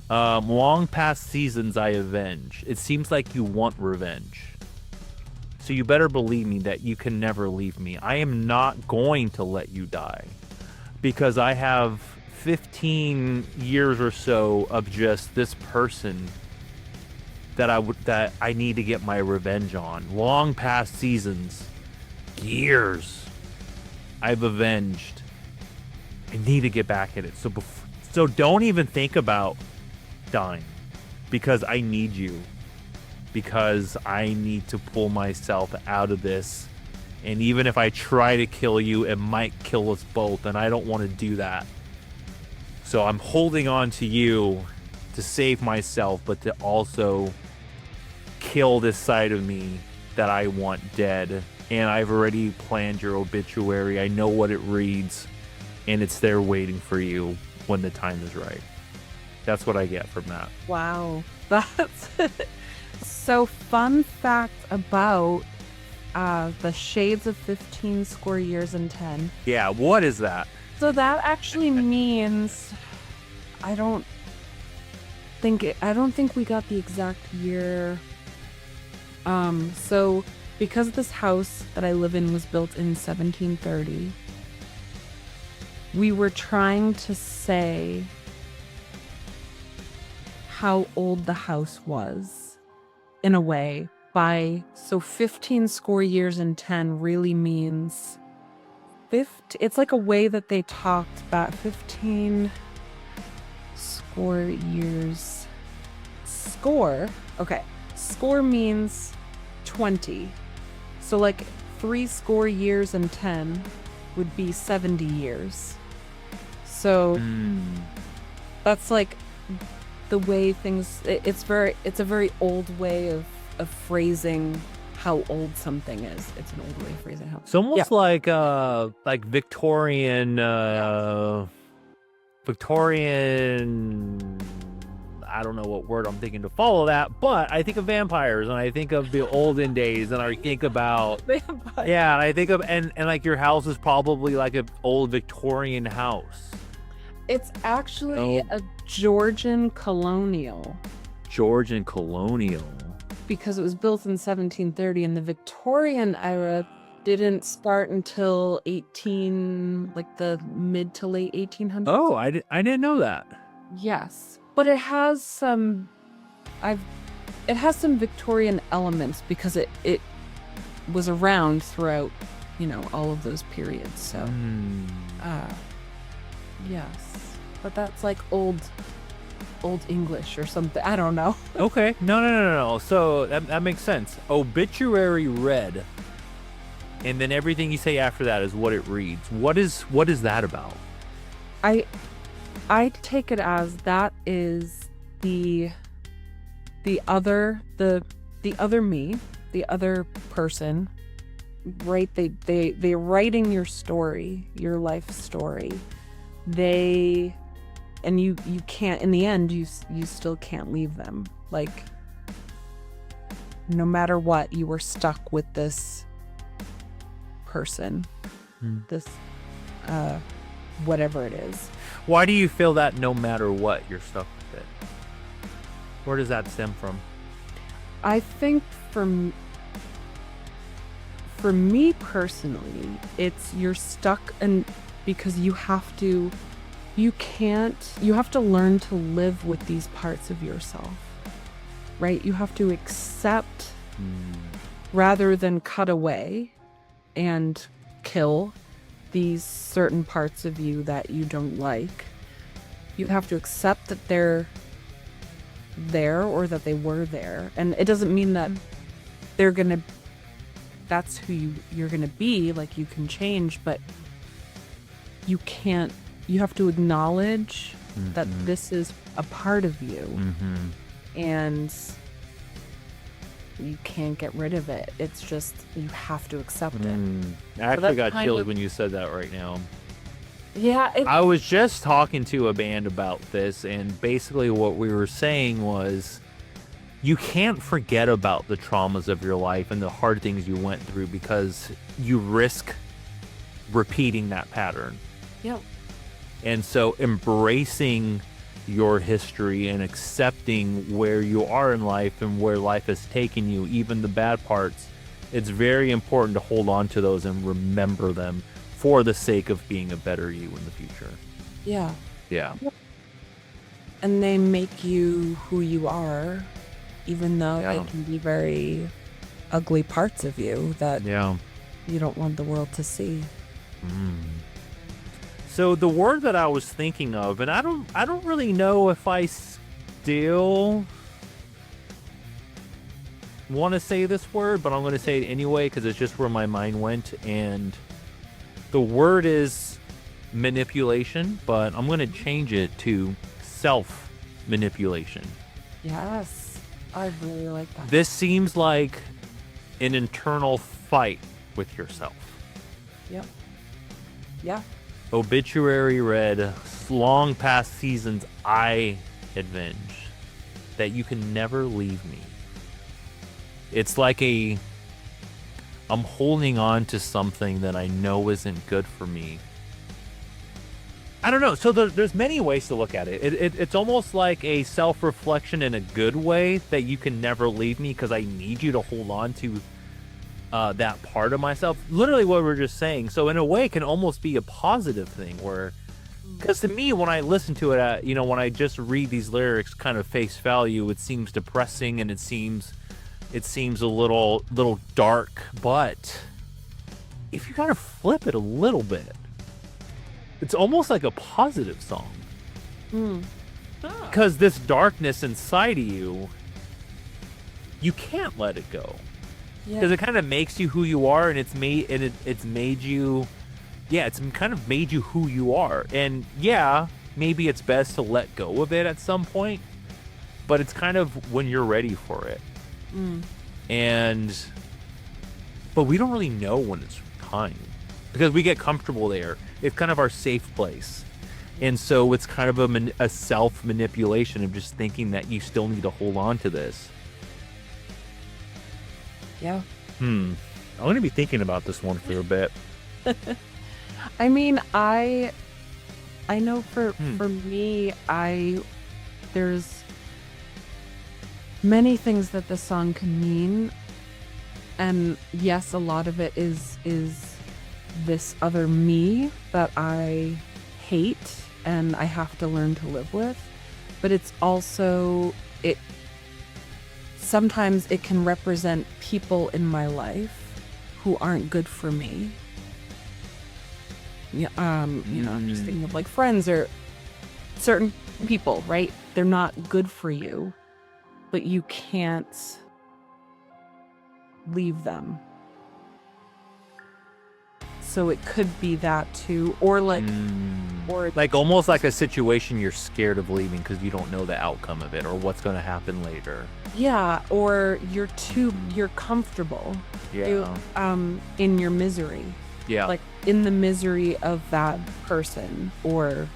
Long past seasons I avenge. It seems like you want revenge. So you better believe me that you can never leave me. I am not going to let you die, because I have 15 years or so of just this person that I need to get my revenge on. Long past seasons, years, I've avenged. I need to get back at it. So don't even think about dying, because I need you, because I need to pull myself out of this. And even if I try to kill you, it might kill us both, and I don't want to do that. So I'm holding on to you to save myself, but to also kill this side of me that I want dead. And I've already planned your obituary. I know what it reads, and it's there waiting for you when the time is right. That's what I get from that. Wow. That's so fun fact about the shades of 15 score years and 10. Yeah, what is that? So that actually means I don't think we got the exact year. So because this house that I live in was built in 1730, we were trying to say how old the house was, in a way. So 15 score years and 10 really means 50. It's like a way that they talked about 15 score years. Score. Okay. Score means 20. So like 3 score years and 10 would be 70 years. So that's like the way things, it's a very old way of phrasing how old something is. It's an old way of phrasing how. It's almost like Victorian, I don't know what word I'm thinking to follow that, but I think of vampires, and I think of the olden days, and I think about vampires. Yeah, and I think of and like your house is probably like an old Victorian house. It's actually a Georgian colonial. Georgian colonial. Because it was built in 1730, and the Victorian era didn't start until the mid to late 1800s. Oh, I didn't know that. Yes, but it has some Victorian elements, because it was around throughout, all of those periods. So, yes, but that's like old English or something. I don't know. Okay. No. So that makes sense. Obituary read. And then everything you say after that is what it reads. What is that about? I take it as that is the other me, the other person right? They're writing your story, your life story. And you can't, in the end, you still can't leave them. Like, no matter what, you were stuck with this person, this whatever it is. Why do you feel that no matter what, you're stuck with it? Where does that stem from? I think for me personally, it's you're stuck, and because you have to learn to live with these parts of yourself, right? You have to accept rather than cut away and kill these certain parts of you that you don't like. You have to accept that they're there, or that they were there, and it doesn't mean that that's who you're gonna be. Like, you can change, but you have to acknowledge that this is a part of you, and you can't get rid of it. It's just, you have to accept it. I actually got chills when you said that right now. Yeah. I was just talking to a band about this, and basically what we were saying was, you can't forget about the traumas of your life and the hard things you went through, because you risk repeating that pattern. Yep. And so embracing your history and accepting where you are in life and where life has taken you, even the bad parts, it's very important to hold on to those and remember them for the sake of being a better you in the future. Yeah. Yeah. And they make you who you are, even though it can be very ugly parts of you that you don't want the world to see. So the word that I was thinking of, and I don't really know if I still want to say this word, but I'm going to say it anyway because it's just where my mind went. And the word is manipulation, but I'm going to change it to self-manipulation. Yes, I really like that. This seems like an internal fight with yourself. Yep. Yeah. Obituary read, long past seasons I avenge, that you can never leave me. It's like I'm holding on to something that I know isn't good for me. I don't know. So there's many ways to look at it. It's almost like a self-reflection in a good way, that you can never leave me because I need you to hold on to that part of myself. Literally what we're just saying. So in a way, it can almost be a positive thing, where, because to me, when I listen to it, when I just read these lyrics kind of face value, it seems depressing and it seems a little dark. But if you kind of flip it a little bit, it's almost like a positive song. Because this darkness inside of you can't let it go. Because it kind of makes you who you are, and it's made you who you are. And maybe it's best to let go of it at some point, but it's kind of when you're ready for it. But we don't really know when it's time, because we get comfortable there. It's kind of our safe place. And so it's kind of a self-manipulation of just thinking that you still need to hold on to this. Yeah. I'm going to be thinking about this one for a bit. I mean, I know for me, there's many things that the song can mean. And yes, a lot of it is this other me that I hate and I have to learn to live with. But it's also, sometimes it can represent people in my life who aren't good for me. I'm just thinking of like friends or certain people, right? They're not good for you, but you can't leave them. So it could be that too, or or Like almost like a situation you're scared of leaving because you don't know the outcome of it or what's going to happen later. yeah, or you're comfortable. Yeah. In your misery. Yeah. Like in the misery of that person, or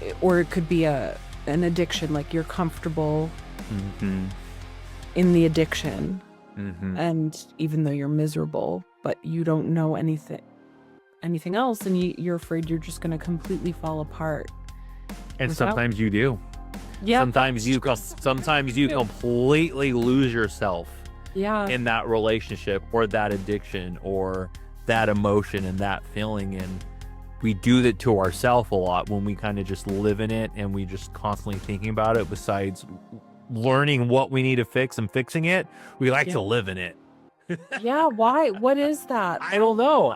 it could be an addiction, like you're comfortable in the addiction. And even though you're miserable, but you don't know anything else, and you're afraid you're just going to completely fall apart. And sometimes you do. Yeah. Sometimes you completely lose yourself in that relationship or that addiction or that emotion and that feeling. And we do that to ourselves a lot when we kind of just live in it and we just constantly thinking about it. Besides learning what we need to fix and fixing it, we like to live in it. Yeah. Why? What is that? I don't know.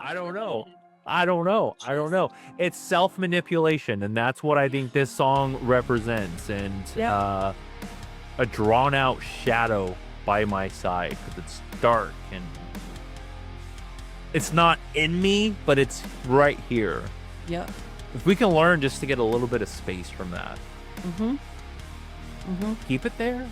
It's self-manipulation, and that's what I think this song represents. And a drawn-out shadow by my side because it's dark and it's not in me, but it's right here. Yeah. If we can learn just to get a little bit of space from that, keep it there,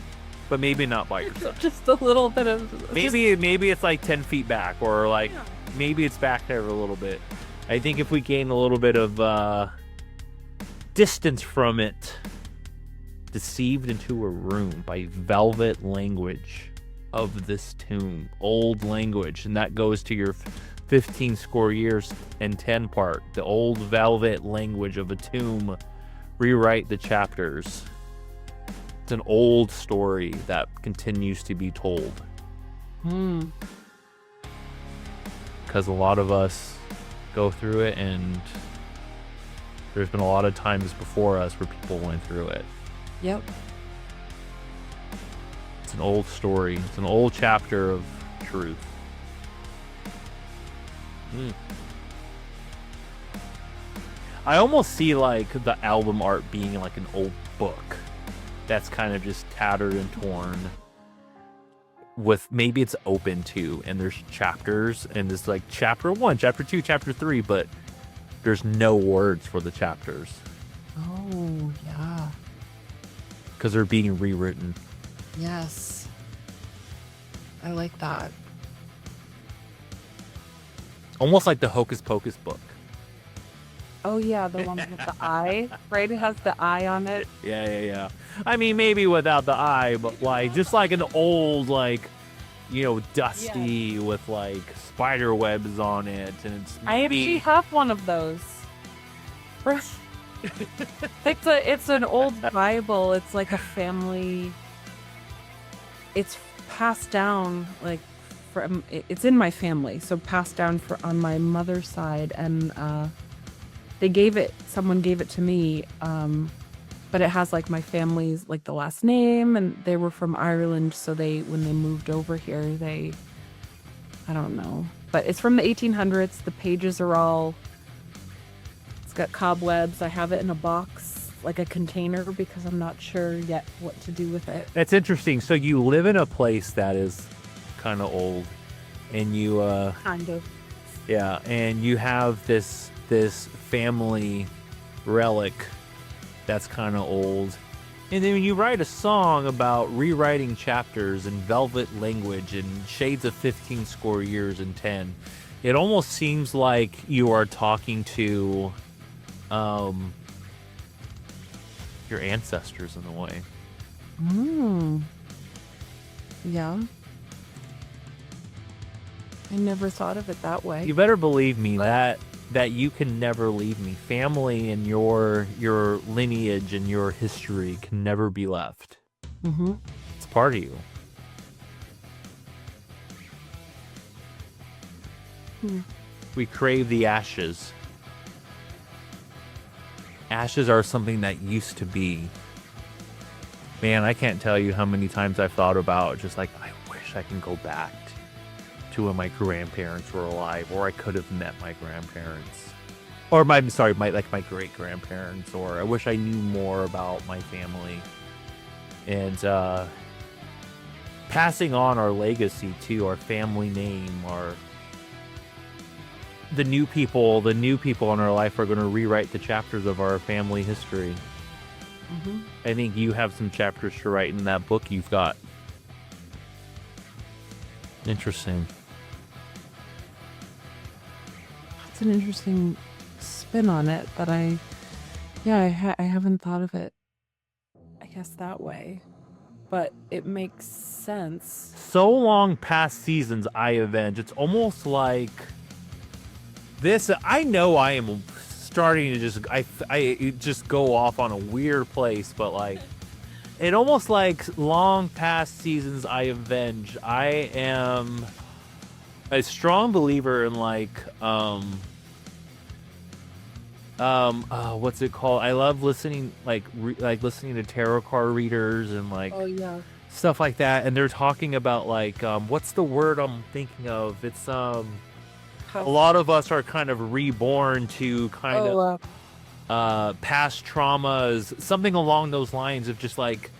but maybe not by yourself. Just a little bit of. Maybe it's like 10 feet back, or like maybe it's back there a little bit. I think if we gain a little bit of distance from it, deceived into a room by velvet language of this tomb, old language, and that goes to your 15 score years and 10 part, the old velvet language of a tomb, rewrite the chapters. It's an old story that continues to be told. Because a lot of us go through it, and there's been a lot of times before us where people went through it. Yep. It's an old story. It's an old chapter of truth. I almost see like the album art being like an old book that's kind of just tattered and torn, with maybe it's open to, and there's chapters, and it's like chapter 1, chapter 2, chapter 3, but there's no words for the chapters. Oh, yeah. Because they're being rewritten. Yes. I like that. Almost like the Hocus Pocus book. Oh, yeah, the one with the eye, right? It has the eye on it. Yeah. I mean, maybe without the eye, but like just like an old, like, you know, dusty with like spider webs on it, and it's. I actually have one of those. It's an old Bible. It's like a family. It's passed down like from. It's in my family, so passed down on my mother's side, and someone gave it to me, but it has like my family's, like the last name, and they were from Ireland, so when they moved over here, I don't know, but it's from the 1800s. The pages are all, it's got cobwebs. I have it in a box, like a container, because I'm not sure yet what to do with it. That's interesting. So you live in a place that is kind of old, and you kind of, yeah, and you have this family relic that's kind of old, and then when you write a song about rewriting chapters in velvet language and shades of 15 score years and 10, it almost seems like you are talking to your ancestors in a way. Yeah, I never thought of it that way. You better believe me that you can never leave me. Family and your lineage and your history can never be left. It's part of you. We crave the ashes. Ashes are something that used to be. Man, I can't tell you how many times I've thought about just like, I wish I can go back to when my grandparents were alive, or I could have met my grandparents, or my great grandparents, or I wish I knew more about my family, and passing on our legacy too, our family name, the new people in our life are going to rewrite the chapters of our family history. Mm-hmm. I think you have some chapters to write in that book you've got. Interesting. That's an interesting spin on it, but I haven't thought of it, I guess, that way. But it makes sense. So long past seasons I avenge. It's almost like this. I know I am starting to just go off on a weird place, but like it almost like long past seasons I avenge. I am a strong believer in like what's it called? I love listening listening to tarot card readers and like Oh yeah. stuff like that, and they're talking about like what's the word I'm thinking of? It's a lot of us are kind of reborn to kind of past traumas, something along those lines of just like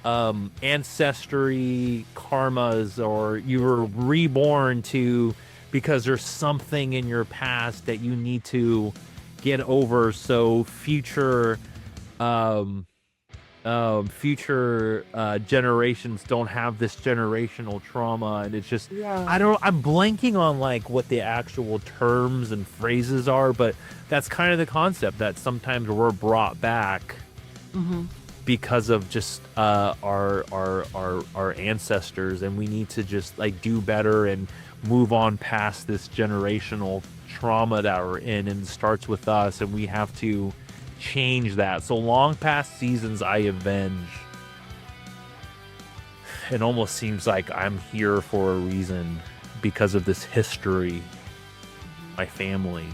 ancestry karmas, or you were reborn to because there's something in your past that you need to get over, so future generations don't have this generational trauma. And it's just I'm blanking on like what the actual terms and phrases are, but that's kind of the concept, that sometimes we're brought back because of just our ancestors, and we need to just like do better and move on past this generational trauma that we're in, and it starts with us, and we have to change that. So long past seasons I avenge. It almost seems like I'm here for a reason because of this history, my family,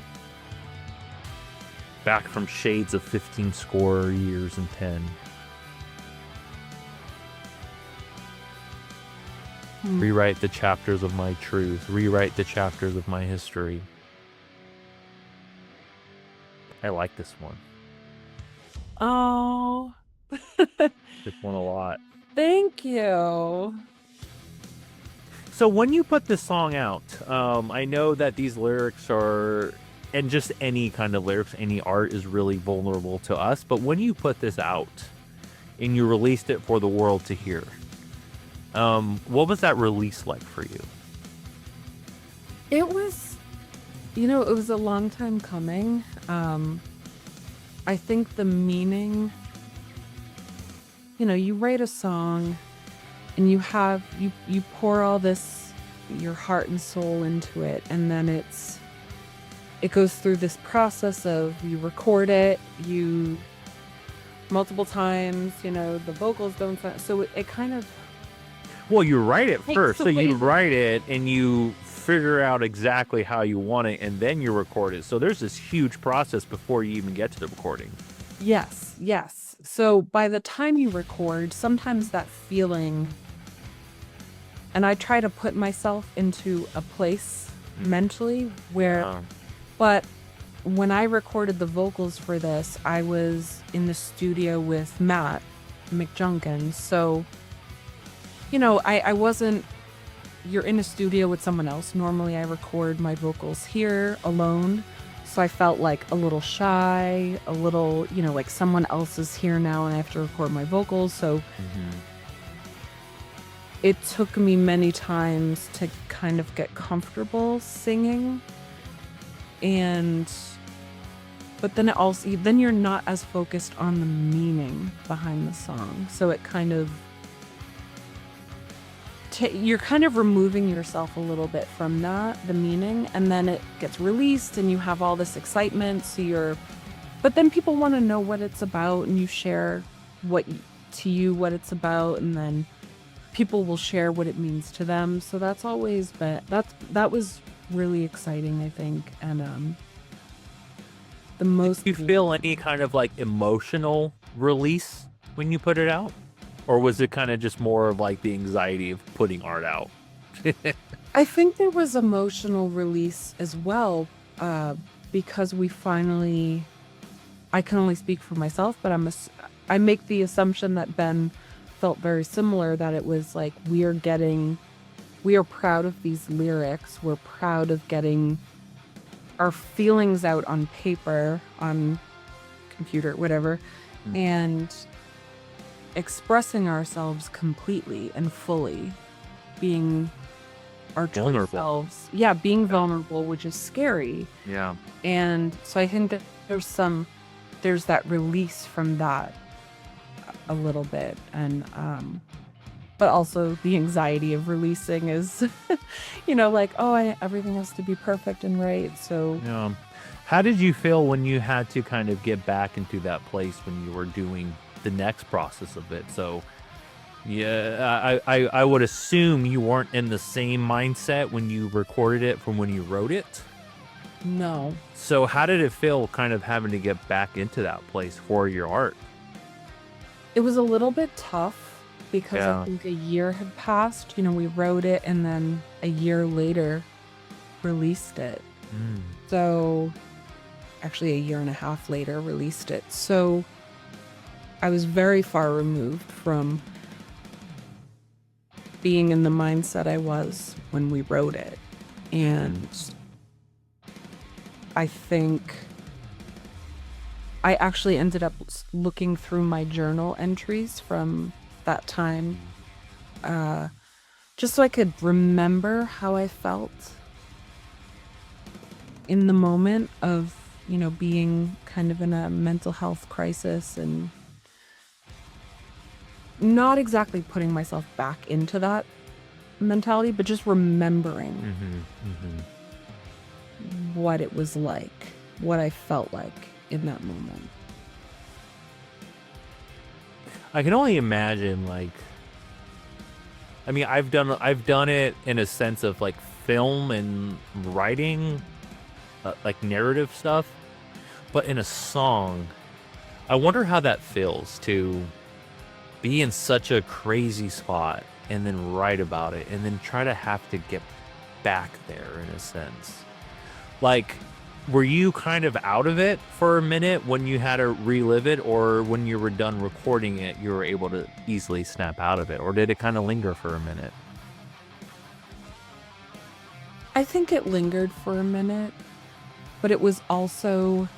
back from shades of 15 score years and 10. Rewrite the chapters of my truth, rewrite the chapters of my history. I like this one. Oh. This one a lot. Thank you. So when you put this song out, I know that these lyrics are, and just any kind of lyrics, any art is really vulnerable to us. But when you put this out and you released it for the world to hear, what was that release like for you? It was, it was a long time coming. I think the meaning, you write a song and you pour all this, your heart and soul into it. And then it goes through this process of you record it, multiple times, the vocals don't sound, so it kind of. Well, you write it first. So you write it and you figure out exactly how you want it, and then you record it. So there's this huge process before you even get to the recording. Yes. So by the time you record, sometimes that feeling, and I try to put myself into a place mentally where, but when I recorded the vocals for this, I was in the studio with Matt McJunkin. So, I wasn't, you're in a studio with someone else. Normally I record my vocals here alone. So I felt like a little shy, a little, like someone else is here now and I have to record my vocals. So it took me many times to kind of get comfortable singing. But then then you're not as focused on the meaning behind the song. So it kind of, you're kind of removing yourself a little bit from that, the meaning, and then it gets released and you have all this excitement. But then people want to know what it's about, and you share what it's about, and then people will share what it means to them. So that's always been, that was really exciting, I think. And the most. Do you feel any kind of like emotional release when you put it out? Or was it kind of just more of like the anxiety of putting art out? I think there was emotional release as well, because we finally, I can only speak for myself, but I make the assumption that Ben felt very similar, that it was like we are proud of these lyrics. We're proud of getting our feelings out on paper, on computer, whatever, and expressing ourselves completely and fully, being our true Vulnerable. selves. Yeah, being vulnerable, which is scary. Yeah. And so I think that there's that release from that a little bit. And but also the anxiety of releasing is like, everything has to be perfect and right. So Yeah. How did you feel when you had to kind of get back into that place when you were doing the next process of it? So yeah, I would assume you weren't in the same mindset when you recorded it from when you wrote it. no. So how did it feel kind of having to get back into that place for your art? It was a little bit tough because Yeah. I think a year had passed. We wrote it and then a year later released it. So actually a year and a half later released it. So I was very far removed from being in the mindset I was when we wrote it. And I think I actually ended up looking through my journal entries from that time, just so I could remember how I felt in the moment of, being kind of in a mental health crisis and not exactly putting myself back into that mentality, but just remembering what it was like, what I felt like in that moment. I can only imagine, I've done it in a sense of like film and writing, like narrative stuff, but in a song, I wonder how that feels to be in such a crazy spot and then write about it and then try to have to get back there in a sense. Like, were you kind of out of it for a minute when you had to relive it, or when you were done recording it, you were able to easily snap out of it, or did it kind of linger for a minute? I think it lingered for a minute, but it was also,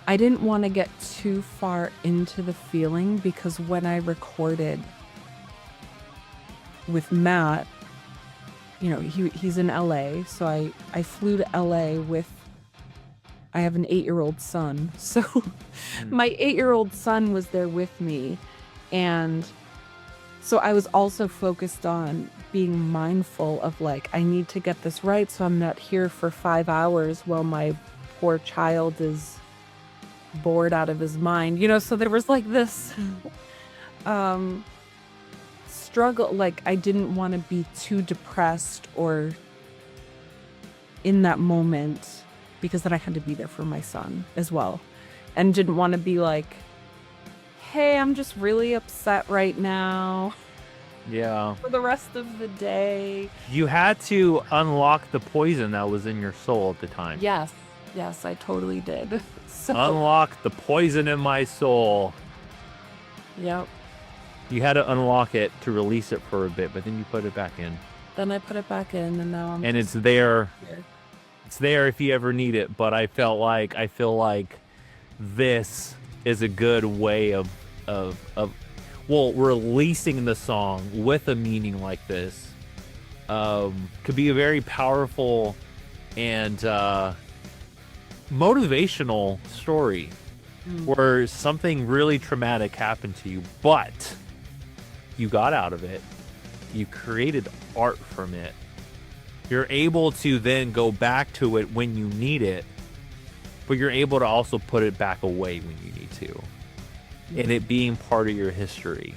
I didn't want to get too far into the feeling, because when I recorded with Matt, he's in LA, so I flew to LA with, I have an 8-year-old son, so my 8-year-old son was there with me, and so I was also focused on being mindful of I need to get this right, so I'm not here for 5 hours while my poor child is bored out of his mind, so there was this struggle. I didn't want to be too depressed or in that moment, because then I had to be there for my son as well, and didn't want to be hey, I'm just really upset right now Yeah. for the rest of the day. You had to unlock the poison that was in your soul at the time. Yes, I totally did. So Unlock the poison in my soul. yep. You had to unlock it to release it for a bit, but then you put it back in. Then I put it back in, and now And it's there. here. It's there if you ever need it, but I feel like this is a good way of releasing the song with a meaning like this. Could be a very powerful and motivational story where something really traumatic happened to you, but you got out of it. You created art from it. You're able to then go back to it when you need it, but you're able to also put it back away when you need to. And it being part of your history.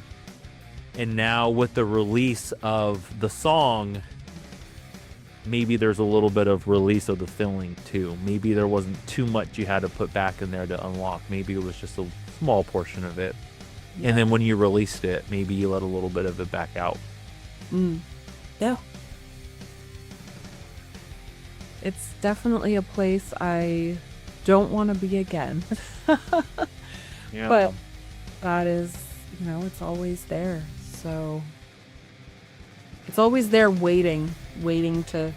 And now with the release of the song, maybe there's a little bit of release of the feeling too. Maybe there wasn't too much you had to put back in there to unlock. Maybe it was just a small portion of it. And then when you released it, maybe you let a little bit of it back out. Yeah. It's definitely a place I don't want to be again. Yeah. But that is, it's always there. So it's always there waiting to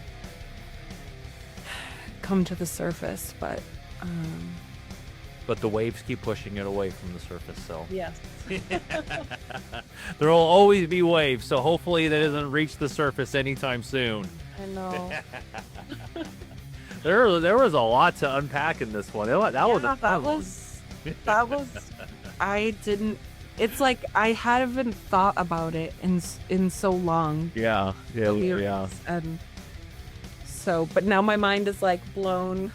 come to the surface, but the waves keep pushing it away from the surface, so yes. there will always be waves, so hopefully that doesn't reach the surface anytime soon. I know. There was a lot to unpack in this one. That was I didn't. It's like I haven't thought about it in so long. Yeah. And so, but now my mind is like blown.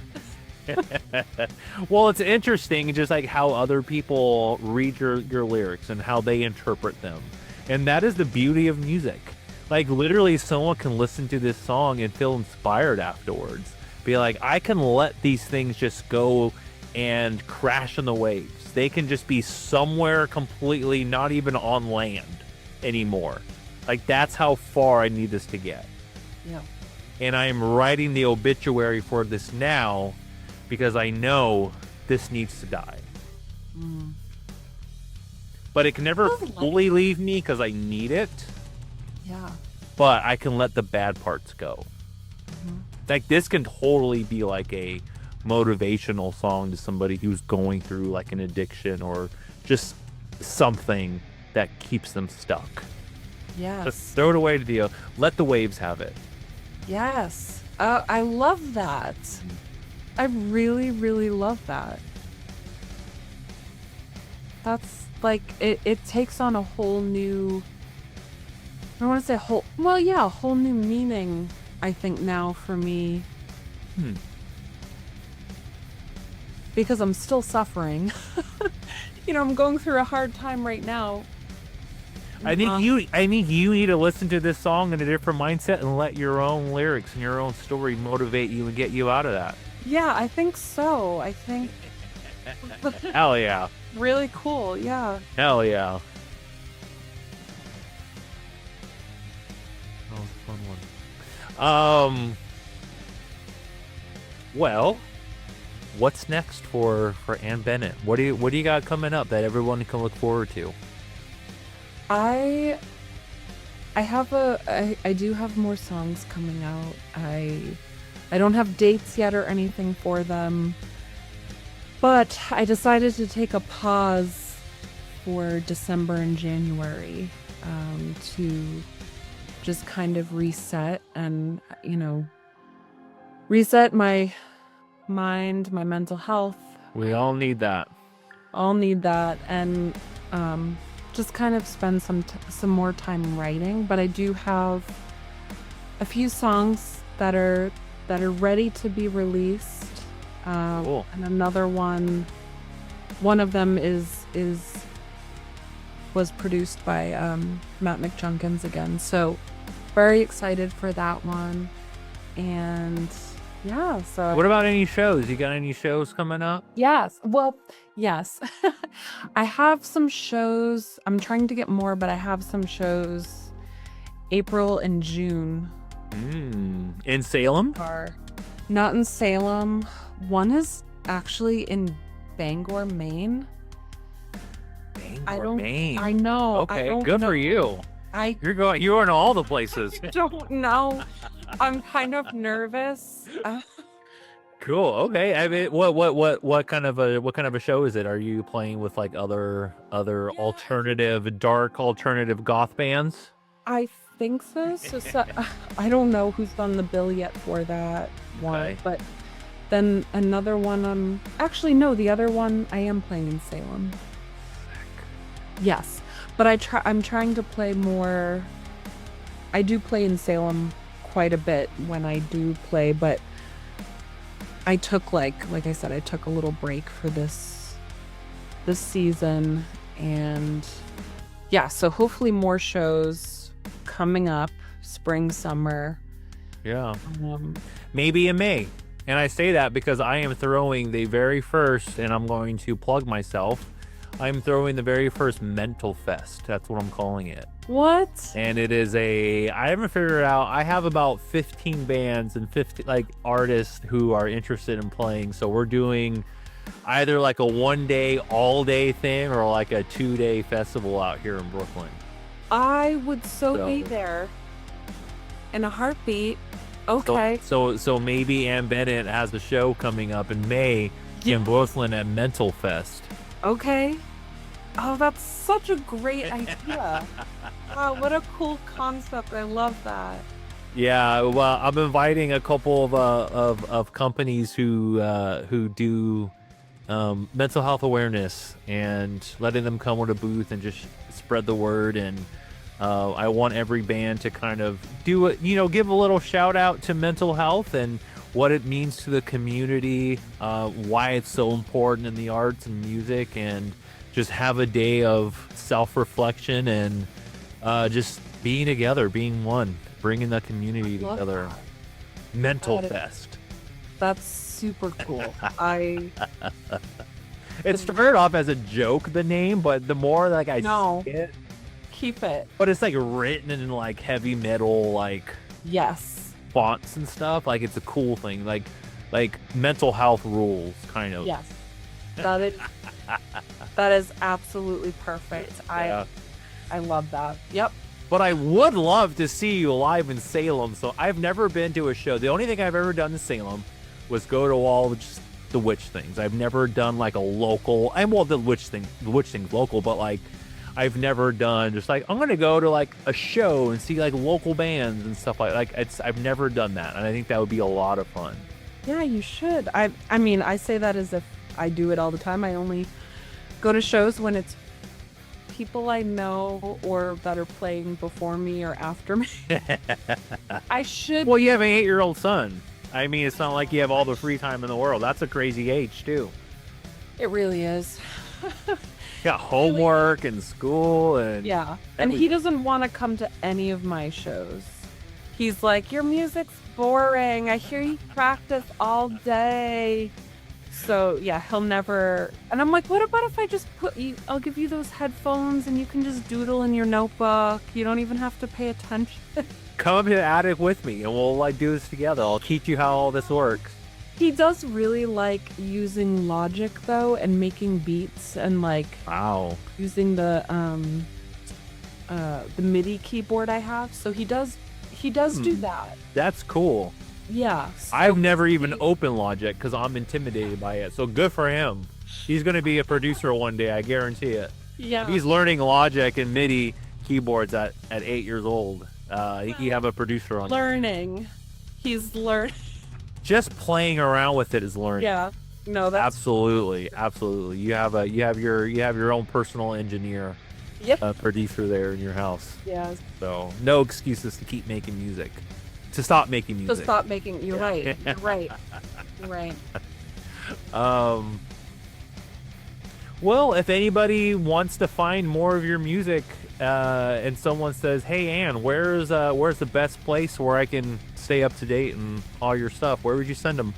Well, it's interesting just like how other people read your lyrics and how they interpret them. And that is the beauty of music. Like literally someone can listen to this song and feel inspired afterwards. Be like, I can let these things just go and crash in the waves. They can just be somewhere completely not even on land anymore. Like that's how far I need this to get. Yeah. And I am writing the obituary for this now because I know this needs to die. But it can never fully leave me because I need it. Yeah. But I can let the bad parts go. Like this can totally be like a motivational song to somebody who's going through like an addiction or just something that keeps them stuck. Yes. Just throw it away to let the waves have it. Yes. I love that. I really, really love that. That's like it takes on a whole new, I don't want to say a whole new meaning, I think, now for me. Because I'm still suffering. I'm going through a hard time right now. I think you need to listen to this song in a different mindset and let your own lyrics and your own story motivate you and get you out of that. Yeah, I think so. I think Hell yeah. Really cool, yeah. Hell yeah. That was a fun one. Well, what's next for Ann Bennett? What do you got coming up that everyone can look forward to? I do have more songs coming out. I don't have dates yet or anything for them, but I decided to take a pause for December and January to just kind of reset and, reset my mind, my mental health. We all need that. All need that, and just kind of spend some more time writing. But I do have a few songs that are ready to be released. Cool. And another one of them was produced by Matt McJunkins again. So very excited for that one. And yeah, so what about any shows? You got any shows coming up? Yes. Well, yes. I have some shows. I'm trying to get more, but I have some shows April and June. In Salem? Not in Salem. One is actually in Bangor, Maine. Maine. I know. Okay, I don't good know. for you. You're in all the places. I don't know. I'm kind of nervous. Cool. Okay. I mean, what kind of a show is it? Are you playing with like other dark alternative goth bands? I think so. So I don't know who's done the bill yet for that one, Okay. but then another one. Actually, no, the other one I am playing in Salem. Yes, but I'm trying to play more. I do play in Salem quite a bit when I do play, but I took like I said, I took a little break for this season, and yeah, so hopefully more shows coming up, spring, summer. Yeah. Maybe in May. And I say that because I am throwing the very first, and I'm going to plug myself, I'm throwing the very first Mental Fest. That's what I'm calling it. What? And it is I haven't figured it out. I have about 15 bands and 50 like artists who are interested in playing. So we're doing either like a 1-day, all-day thing or like a 2-day festival out here in Brooklyn. I would so be there in a heartbeat. Okay. So maybe Ann Bennett has a show coming up in May in Brooklyn at Mental Fest. Okay. Oh, that's such a great idea. Wow, what a cool concept. I love that. Yeah, well, I'm inviting a couple of companies who do mental health awareness and letting them come with a booth and just spread the word. And I want every band to kind of do it, give a little shout out to mental health and what it means to the community, why it's so important in the arts and music, and just have a day of self-reflection and just being together, being one, bringing the community together. That. Mental Fest. That's super cool. It started off as a joke, the name, but the more like I see it, keep it. but it's like written in like heavy metal, like Yes. fonts and stuff. Like it's a cool thing, like mental health rules, kind of. Yes. That is absolutely perfect. Yeah. I love that. Yep. But I would love to see you live in Salem. So I've never been to a show. The only thing I've ever done in Salem was go to all just the witch things. I've never done like a local. The witch thing's local, but like I've never done just like I'm gonna go to like a show and see like local bands and stuff I've never done that, and I think that would be a lot of fun. Yeah, you should. I mean, I say that as if I do it all the time. I only go to shows when it's people I know or that are playing before me or after me. I should. Well, you have an 8-year-old son. I mean, it's not like you have all the free time in the world. That's a crazy age too. It really is. Got homework and school and yeah. And he doesn't want to come to any of my shows. He's like, your music's boring. I hear you practice all day. So yeah, he'll never. And I'm like, what about if I just I'll give you those headphones and you can just doodle in your notebook. You don't even have to pay attention. Come up to the attic with me and we'll like do this together. I'll teach you how all this works. He does really like using Logic though, and making beats and like using the MIDI keyboard I have. So he does do that. That's cool. Yeah. I've never even opened Logic because I'm intimidated by it. So good for him. He's going to be a producer one day, I guarantee it. Yeah. If he's learning Logic and MIDI keyboards at 8 years old, he have a producer on. Learning. He's learning. Just playing around with it is learning. Yeah. No, that's absolutely. You have your own personal engineer. Yep. Producer there in your house. Yeah. So no excuses to keep making music. To stop making music. To stop making. You're right. You're right. You're right. Well, if anybody wants to find more of your music, and someone says, "Hey, Ann, where's the best place where I can stay up to date and all your stuff?" Where would you send them?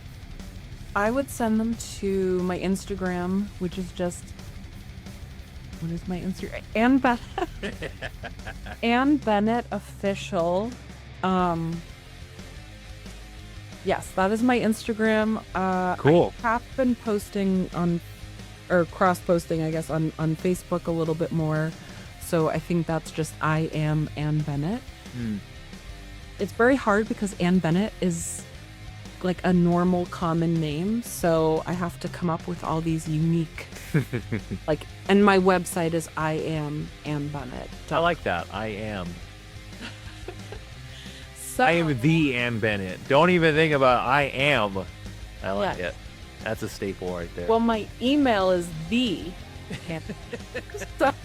I would send them to my Instagram, which is just. What is my Instagram? Ann Bennett official. Yes, that is my Instagram. Cool. I have been posting cross-posting, I guess, on Facebook a little bit more. So I think that's just I am Ann Bennett. It's very hard because Ann Bennett is like a normal common name. So I have to come up with all these unique, and my website is I am Ann Bennett. I like that. I am. So, I am the Ann Bennett. Don't even think about I am. I like it. That's a staple right there. Well, my email is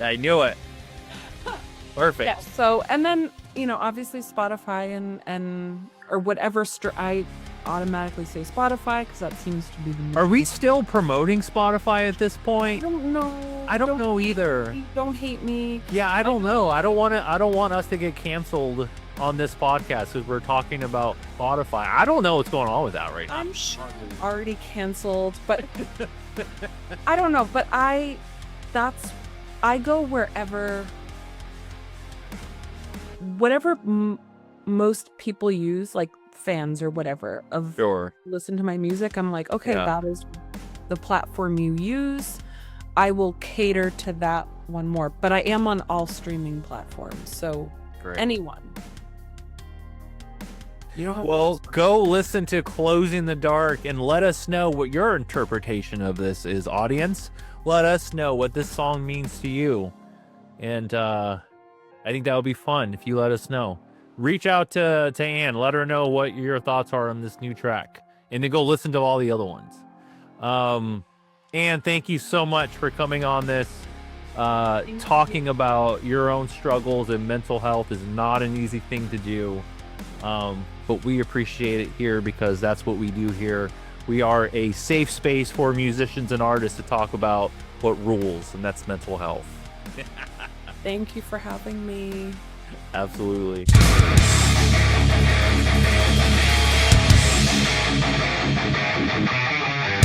I knew it. Perfect. Yeah. So, and then obviously Spotify and or whatever. I automatically say Spotify because that seems to be the most. Are we still promoting Spotify at this point? I don't know. I don't know either. Don't hate me. Yeah, I don't know. I don't want us to get canceled on this podcast because we're talking about Spotify. I don't know what's going on with that right now. I'm sure already canceled, but I don't know. But I go wherever, whatever most people use, like fans or whatever, listen to my music. I'm like, okay, that is the platform you use. I will cater to that one more. But I am on all streaming platforms, so anyone. You don't have Well, go listen to Closing the Dark and let us know what your interpretation of this is, audience. Let us know what this song means to you. And I think that would be fun if you let us know. Reach out to Anne. Let her know what your thoughts are on this new track. And then go listen to all the other ones. Anne, thank you so much for coming on this. Talking about your own struggles and mental health is not an easy thing to do. But we appreciate it here because that's what we do here. We are a safe space for musicians and artists to talk about what rules, and that's mental health. Thank you for having me. Absolutely.